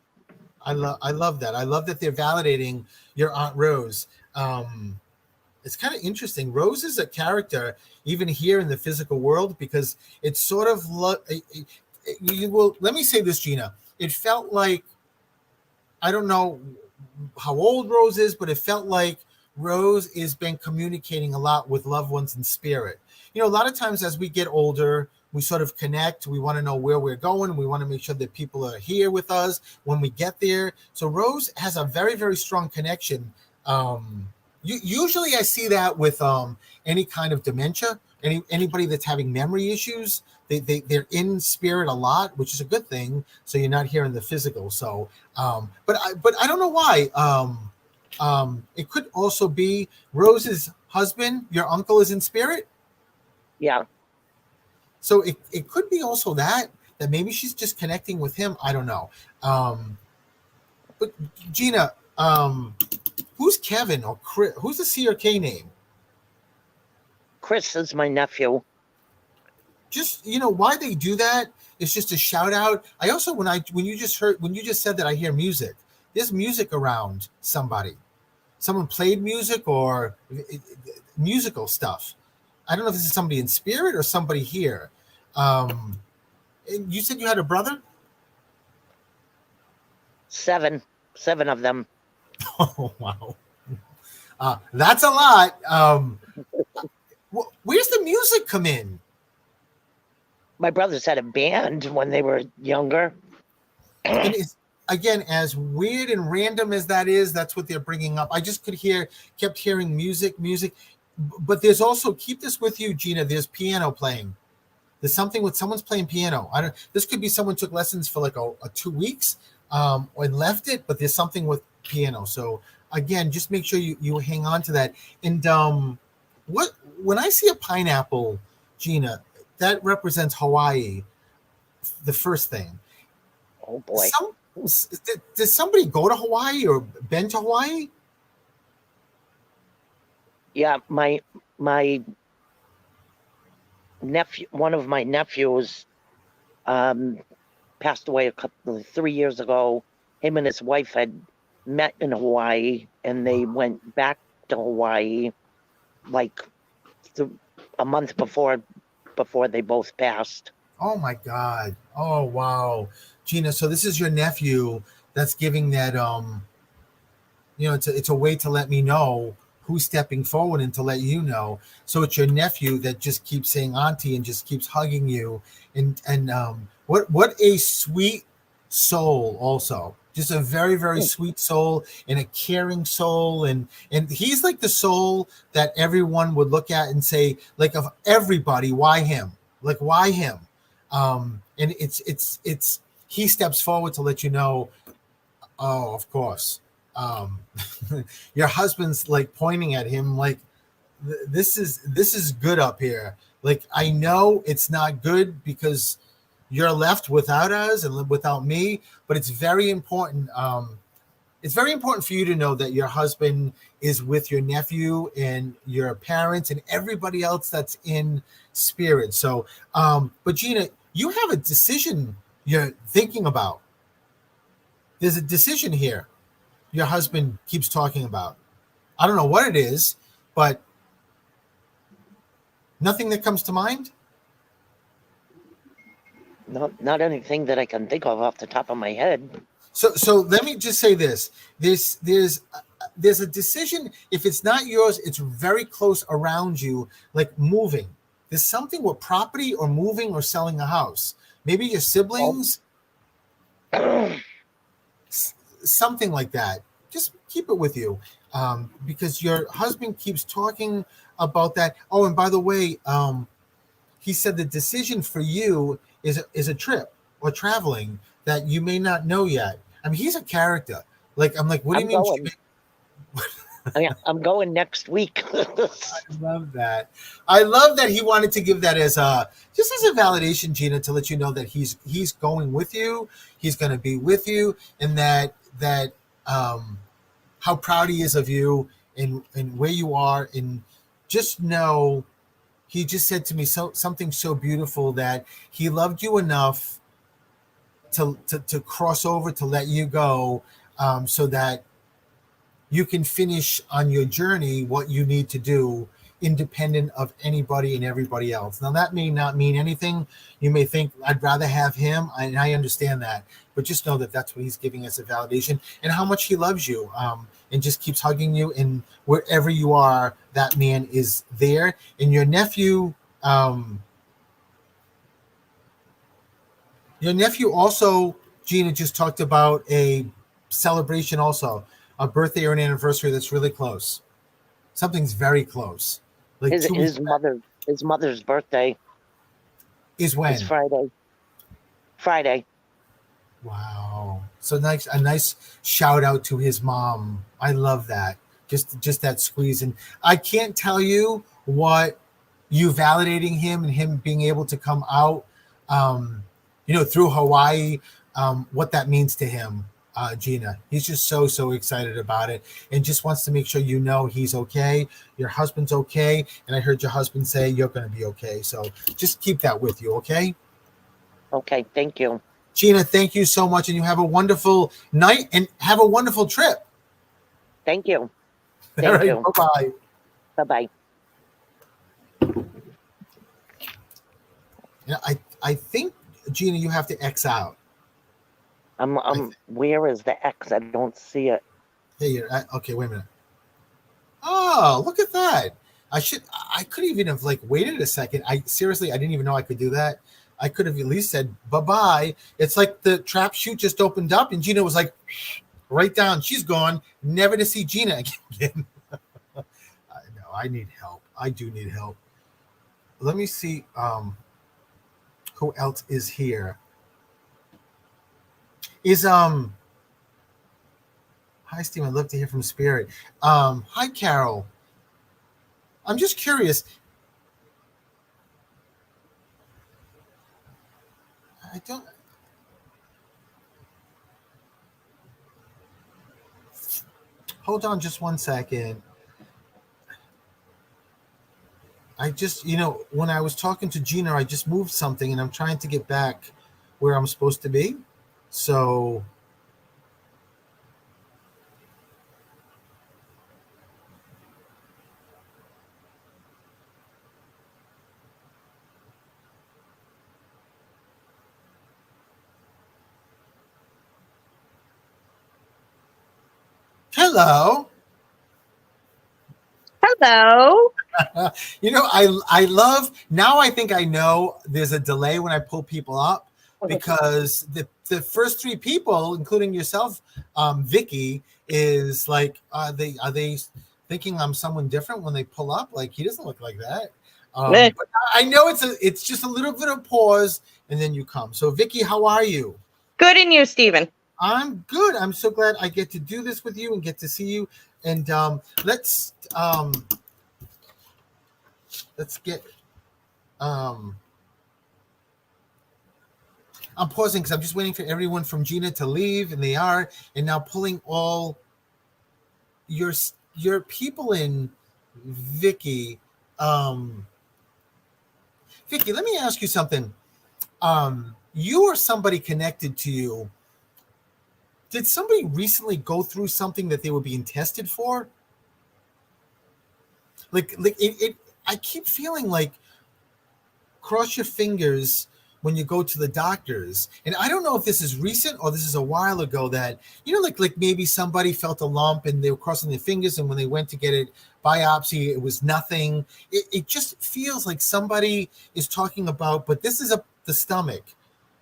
I love that. I love that they're validating your Aunt Rose. It's kind of interesting. Rose is a character even here in the physical world because it's sort of let me say this, Gina. It felt like, I don't know how old Rose is, but it felt like Rose has been communicating a lot with loved ones in spirit. You know, a lot of times as we get older, we sort of connect. We want to know where we're going. We want to make sure that people are here with us when we get there. So Rose has a very, very strong connection. Usually I see that with any kind of dementia, anybody that's having memory issues, they're in spirit a lot, which is a good thing. So you're not here in the physical. So, but I don't know why. It could also be Rose's husband, your uncle, is in spirit. Yeah. So it could be also that maybe she's just connecting with him. I don't know. But Gina, who's Kevin or Chris? Who's the C or K name? Chris is my nephew. Just, why they do that is just a shout out. I also, when you just said that, I hear music. There's music around somebody. Someone played music or musical stuff. I don't know if this is somebody in spirit or somebody here. You said you had a brother? 7 of them. Oh, wow. That's a lot. Where's the music come in? My brothers had a band when they were younger. And again, as weird and random as that is, that's what they're bringing up. I just kept hearing music. But there's also, keep this with you, Gina, there's piano playing. There's something with someone's playing piano. This could be someone took lessons for like a 2 weeks and left it, but there's something with piano. So again, just make sure you hang on to that. And when I see a pineapple, Gina, that represents Hawaii, the first thing. Oh boy. Did somebody go to Hawaii or been to Hawaii? Yeah, my nephew, one of my nephews, um, passed away 3 years ago. Him and his wife had met in Hawaii, and they went back to Hawaii like a month before they both passed. Oh my God. Oh wow. Gina, so this is your nephew that's giving that it's a way to let me know who's stepping forward and to let you know. So it's your nephew that just keeps saying auntie and just keeps hugging you. And what a sweet soul also. Just a very, very sweet soul and a caring soul. And he's like the soul that everyone would look at and say, like, of everybody, why him? Like, why him? And it's he steps forward to let you know, oh, of course. Your husband's like pointing at him like, this is good up here. Like, I know it's not good because you're left without us and without me, but it's very important. It's very important for you to know that your husband is with your nephew and your parents and everybody else that's in spirit. So, but Gina, you have a decision you're thinking about. There's a decision here your husband keeps talking about. I don't know what it is, but nothing that comes to mind. Not anything that I can think of off the top of my head. So let me just say this: there's a decision. If it's not yours, it's very close around you, like moving. There's something with property or moving or selling a house. Maybe your siblings, something like that. Just keep it with you, because your husband keeps talking about that. Oh, and by the way, he said the decision for you is a trip or traveling that you may not know yet. I mean, he's a character. Like, I'm like, what do you mean? I'm going next week. I love that. I love that he wanted to give that as a validation, Gina, to let you know that he's going with you. He's going to be with you, and that how proud he is of you and where you are. And just know, he just said to me something so beautiful, that he loved you enough to cross over, to let you go, so that you can finish on your journey what you need to do, independent of anybody and everybody else. Now, that may not mean anything. You may think, I'd rather have him, and I understand that. But just know that that's what he's giving us, a validation, and how much he loves you, and just keeps hugging you. And wherever you are, that man is there. And your nephew also, Gina, just talked about a celebration also, a birthday or an anniversary that's really close. Something's very close. Like his mother's birthday is when? It's Friday. Wow. So a nice shout out to his mom. I love that. Just that squeeze. And I can't tell you what you validating him and him being able to come out, through Hawaii, what that means to him, Gina. He's just so excited about it, and just wants to make sure you know he's okay. Your husband's okay, and I heard your husband say you're going to be okay. So just keep that with you, okay? Okay, thank you. Gina, thank you so much, and you have a wonderful night and have a wonderful trip. Thank you. All right, you. Bye-bye. Bye-bye. Yeah, I think, Gina, you have to X out. Where is the X? I don't see it. Hey, okay, wait a minute. Oh, look at that. I could even have waited a second. I didn't even know I could do that. I could have at least said bye-bye. It's like the trap chute just opened up and Gina was like right down. She's gone, never to see Gina again. I need help. I do need help. Let me see who else is here. Hi Steve, I'd love to hear from Spirit. Hi Carol. I'm just curious. hold on just one second. I just, when I was talking to Gina, I just moved something and I'm trying to get back where I'm supposed to be. So hello. Hello. I love now. I think I know there's a delay when I pull people up because the first three people, including yourself, Vicky, is like, are they thinking I'm someone different when they pull up? Like he doesn't look like that. But I know it's just a little bit of pause and then you come. So Vicky, how are you? Good, and you, Stephen? I'm good. I'm so glad I get to do this with you and get to see you. And let's get I'm pausing because I'm just waiting for everyone from Gina to leave, and they are, and now pulling all your people in. Vicky, Vicky, let me ask you something. You or somebody connected to you, did somebody recently go through something that they were being tested for? Like it I keep feeling like cross your fingers when you go to the doctors. And I don't know if this is recent or this is a while ago that, like maybe somebody felt a lump and they were crossing their fingers, and when they went to get it biopsy, it was nothing. It just feels like somebody is talking about, but this is the stomach.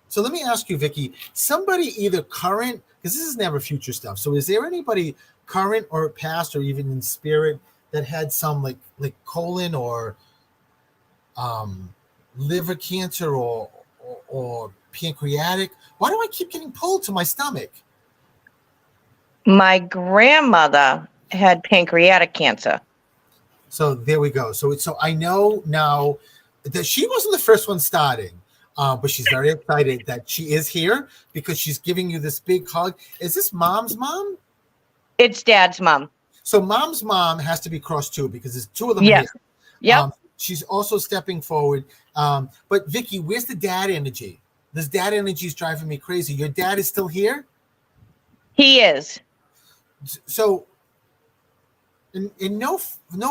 So let me ask you, Vicky, somebody either current, because this is never future stuff. So is there anybody current or past or even in spirit that had some like colon or liver cancer or pancreatic? Why do I keep getting pulled to my stomach? My grandmother had pancreatic cancer. So there we go. So I know now that she wasn't the first one starting, but she's very excited that she is here because she's giving you this big hug. Is this mom's mom? It's Dad's mom. So mom's mom has to be crossed too because there's two of them Yes. here. Yep. She's also stepping forward. But Vicky, where's the dad energy? This dad energy is driving me crazy. Your dad is still here? He is. So, and no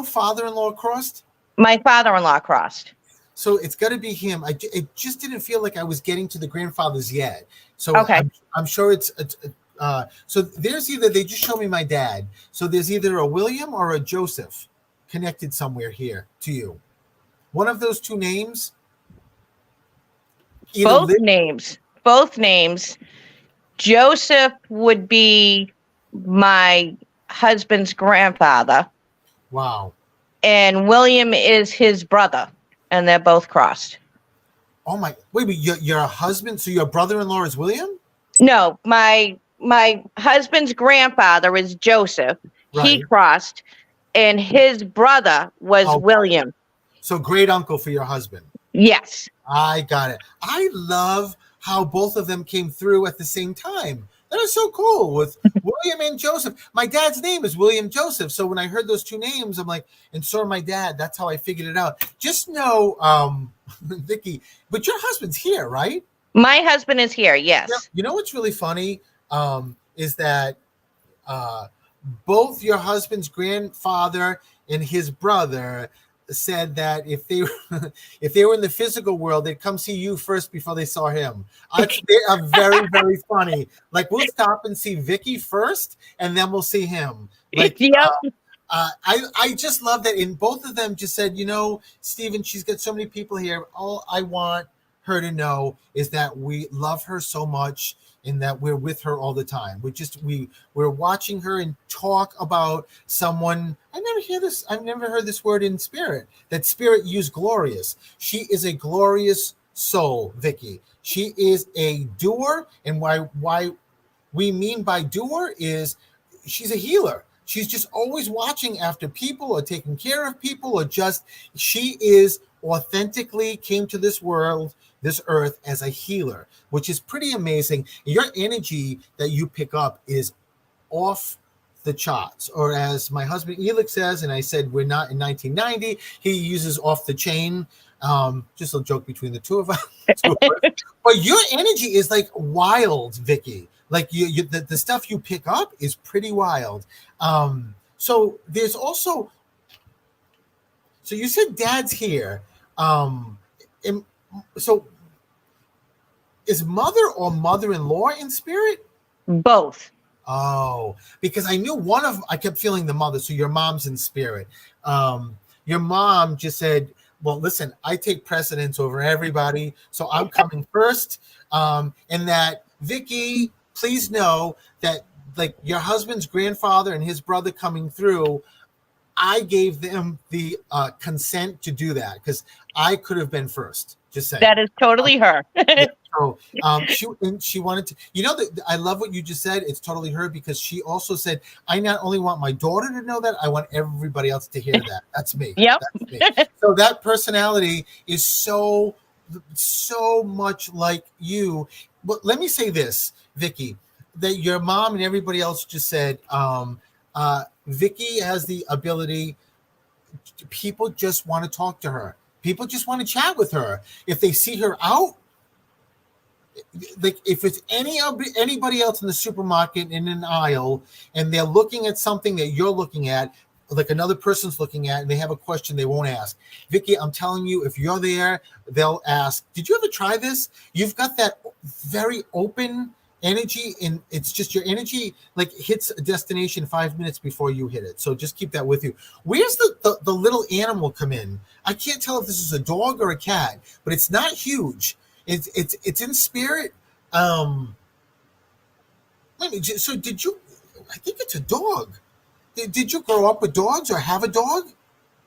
father-in-law crossed? My father-in-law crossed. So it's got to be him. It just didn't feel like I was getting to the grandfathers yet. So Okay. I'm sure it's so there's either, they just show me my dad. So there's either a William or a Joseph connected somewhere here to you. One of those two names. Both names. Joseph would be my husband's grandfather, Wow. and William is his brother, and they're both crossed. Oh my! Wait, your husband? So your brother-in-law is William? No, my husband's grandfather is Joseph. Right. He crossed, and his brother was Okay. William. So great uncle for your husband. Yes. I got it. I love how both of them came through at the same time. That is so cool with William and Joseph. My dad's name is William Joseph. So when I heard those two names, I'm like, and so my dad, that's how I figured it out. Just know, Vicky, but your husband's here, right? My husband is here. Yes. You know what's really funny is that both your husband's grandfather and his brother said that if they were in the physical world, they'd come see you first before they saw him. They are very, very funny. Like we'll stop and see Vicky first, and then we'll see him. Like, Yep. I just love that. And both of them just said, Stephen, she's got so many people here. All I want her to know is that we love her so much and that we're with her all the time. We're watching her and talk about someone. I've never heard this word in spirit, that spirit used glorious. She is a glorious soul, Vicky. She is a doer. And why we mean by doer is she's a healer. She's just always watching after people or taking care of people, or just, she is authentically came to this world, this earth, as a healer, which is pretty amazing. Your energy that you pick up is off the charts, or as my husband Elix says, and I said we're not in 1990. He uses off the chain. Just a joke between the two of us. But your energy is like wild, Vicky. Like the stuff you pick up is pretty wild. So there's also. So you said Dad's here. So is mother or mother-in-law in spirit? Both. Oh, because I knew I kept feeling the mother. So your mom's in spirit. Your mom just said, well, listen, I take precedence over everybody. So I'm coming first. And that Vicky, please know that like your husband's grandfather and his brother coming through, I gave them the consent to do that because I could have been first. Just saying. That is totally her. Yeah, so she wanted to, I love what you just said. It's totally her because she also said, I not only want my daughter to know that, I want everybody else to hear that. That's me. Yep. That's me. So that personality is so much like you. But let me say this, Vicky, that your mom and everybody else just said, Vicky has the ability. People just want to talk to her. People just want to chat with her. If they see her out, like if it's anybody else in the supermarket in an aisle and they're looking at something that you're looking at, like another person's looking at, and they have a question they won't ask. Vicky, I'm telling you, if you're there, they'll ask, did you ever try this? You've got that very open energy, and it's just your energy like hits a destination 5 minutes before you hit it. So just keep that with you. Where's the little animal come in? I can't tell if this is a dog or a cat, but it's not huge. It's in spirit. So did you? I think it's a dog. Did you grow up with dogs or have a dog?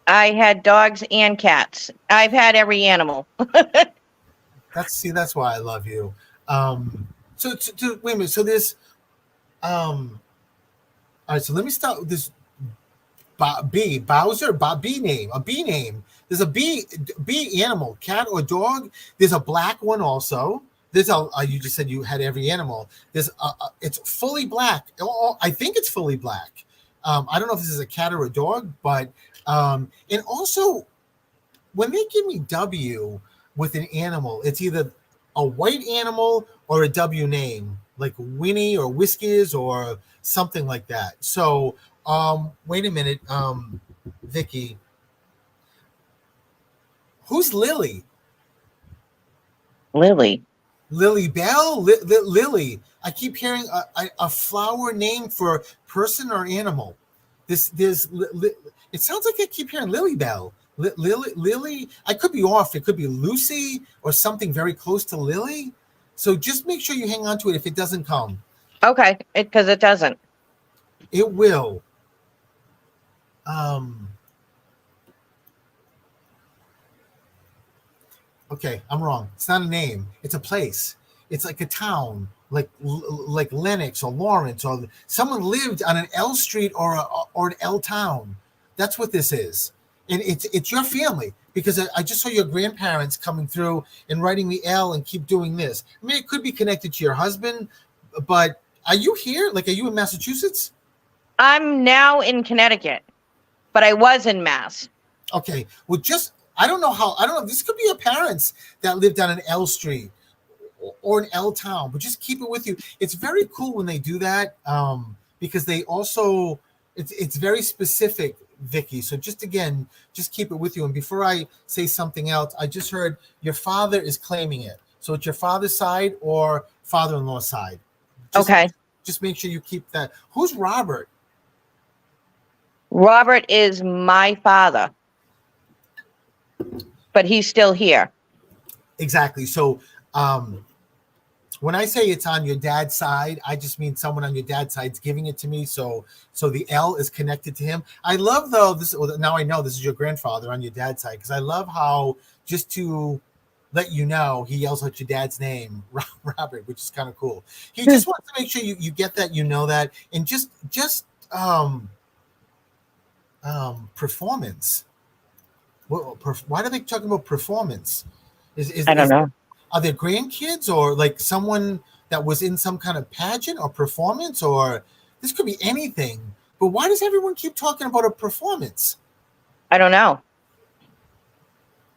I had dogs and cats. I've had every animal. That's why I love you. So wait a minute. So there's, all right. So let me start with this. Bee name. A bee name. There's a bee animal, cat or dog. There's a black one also. There's you just said you had every animal. There's it's fully black. I think it's fully black. I don't know if this is a cat or a dog, but and also when they give me W with an animal, it's either a white animal or a W name, like Winnie or Whiskers or something like that. So wait a minute, Vicky. Who's Lily? Lily. Lily Bell? Lily. I keep hearing a flower name for person or animal. It sounds like I keep hearing Lily Bell. Lily. I could be off. It could be Lucy or something very close to Lily. So just make sure you hang on to it if it doesn't come. Okay, because it doesn't. It will. Okay, I'm wrong. It's not a name. It's a place. It's like a town, like Lenox or Lawrence, or someone lived on an L street or an L town. That's what this is, and it's your family because I just saw your grandparents coming through and writing the L and keep doing this. I mean, it could be connected to your husband, but are you here? Like, are you in Massachusetts? I'm now in Connecticut, but I was in Mass. Okay, well, I don't know. This could be your parents that lived on an L street or an L town, but just keep it with you. It's very cool when they do that because they also, it's very specific, Vicky. So just keep it with you. And before I say something else, I just heard your father is claiming it. So it's your father's side or father-in-law's side. Okay. Just make sure you keep that. Who's Robert? Robert is my father, but he's still here. Exactly. So when I say it's on your dad's side, I just mean someone on your dad's side's giving it to me. So the L is connected to him. I love though this. Well, now I know this is your grandfather on your dad's side because I love how just to let you know he yells out your dad's name, Robert, which is kind of cool. He just wants to make sure you get that, you know that, and just performance. Why are they talking about performance? I don't know. Are there grandkids or like someone that was in some kind of pageant or performance, or this could be anything? But why does everyone keep talking about a performance? I don't know.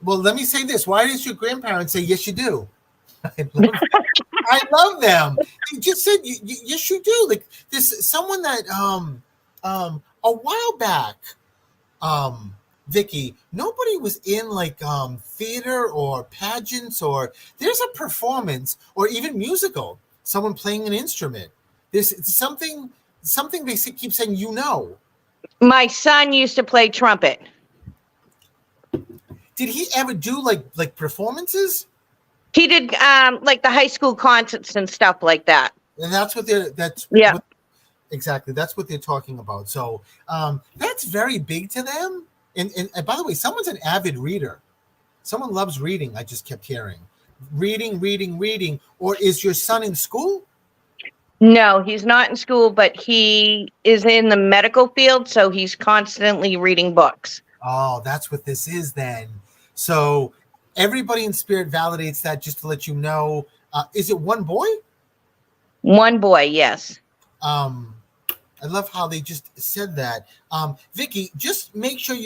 Well, let me say this. Why does your grandparents say, yes, you do? I love, I love them. They just said, yes, you do. Like this, someone that, a while back, Vicky, nobody was in like theater or pageants or there's a performance or even musical, someone playing an instrument. There's something they keep saying, you know. My son used to play trumpet. Did he ever do like performances? He did like the high school concerts and stuff like that. And that's what Yeah. Exactly. That's what they're talking about. So that's very big to them. And by the way, someone's an avid reader. Someone loves reading. I just kept hearing reading. Or is your son in school? No, he's not in school, but he is in the medical field, so he's constantly reading books. Oh, that's what this is then. So everybody in Spirit validates that, just to let you know. Is it one boy? One boy, yes. I love how they just said that. Vicky, just make sure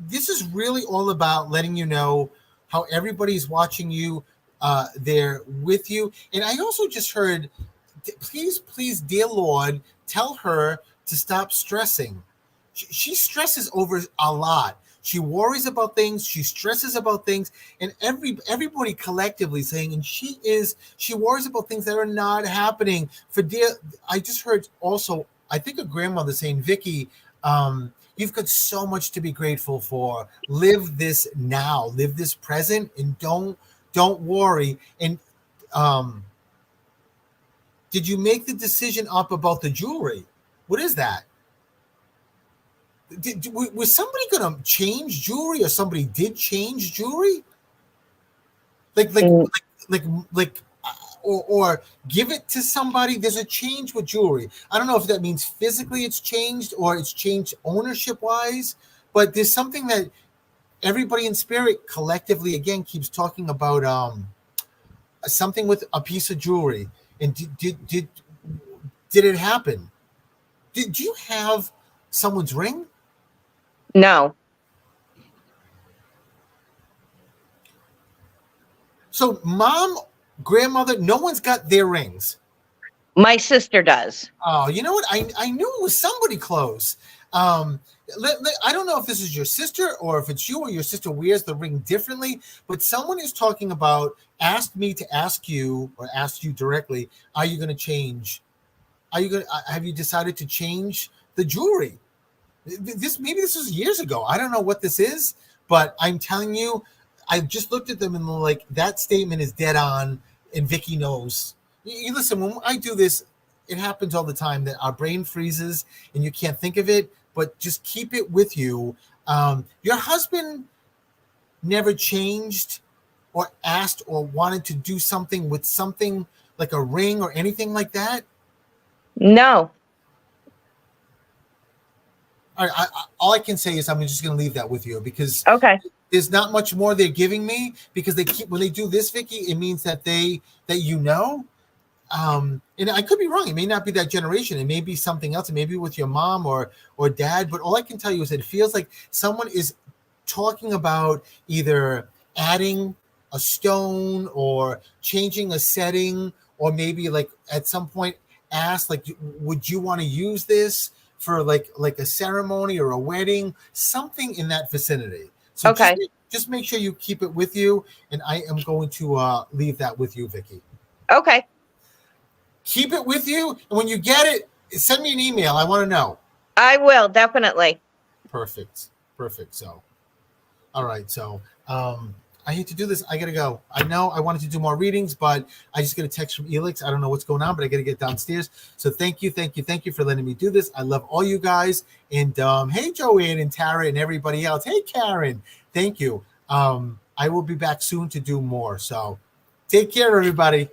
this is really all about letting you know how everybody's watching you. They're with you. And I also just heard, please, dear Lord, tell her to stop stressing. She stresses over a lot. She worries about things. She stresses about things, and everybody collectively saying, and she worries about things that are not happening. I just heard also, I think a grandmother saying, Vicky, you've got so much to be grateful for. Live this now, live this present, and don't worry. And did you make the decision up about the jewelry? What is that? Was somebody going to change jewelry, or somebody did change jewelry? Or give it to somebody? There's a change with jewelry. I don't know if that means physically it's changed or it's changed ownership wise, but there's something that everybody in Spirit collectively again keeps talking about. Something with a piece of jewelry. And did it happen? Did you have someone's ring? No. So mom, grandmother, no one's got their rings. My sister does. Oh, you know what? I knew it was somebody close. I don't know if this is your sister or if it's you or your sister wears the ring differently, but someone is talking about, asked me to ask you or asked you directly, are you going to change? Have you decided to change the jewelry? Maybe this was years ago. I don't know what this is, but I'm telling you, I just looked at them and like, that statement is dead on, and Vicky knows. You listen, when I do this, it happens all the time that our brain freezes and you can't think of it, but just keep it with you. Your husband never changed or asked or wanted to do something with something like a ring or anything like that? No. All right, all I can say is I'm just going to leave that with you, because Okay. there's not much more they're giving me, because when they do this, Vicky, it means that you know. And I could be wrong. It may not be that generation. It may be something else. It may be with your mom or dad. But all I can tell you is that it feels like someone is talking about either adding a stone or changing a setting, or maybe like at some point ask, like, would you want to use this for like a ceremony or a wedding, something in that vicinity. So Okay. just make sure you keep it with you. And I am going to leave that with you, Vicky. Okay. Keep it with you. And when you get it, send me an email. I want to know. I will, definitely. Perfect. So, all right. So, I hate to do this. I got to go. I know I wanted to do more readings, but I just got a text from Elix. I don't know what's going on, but I got to get downstairs. So thank you for letting me do this. I love all you guys. And hey, Joanne and Tara and everybody else. Hey, Karen. Thank you. I will be back soon to do more. So take care, everybody.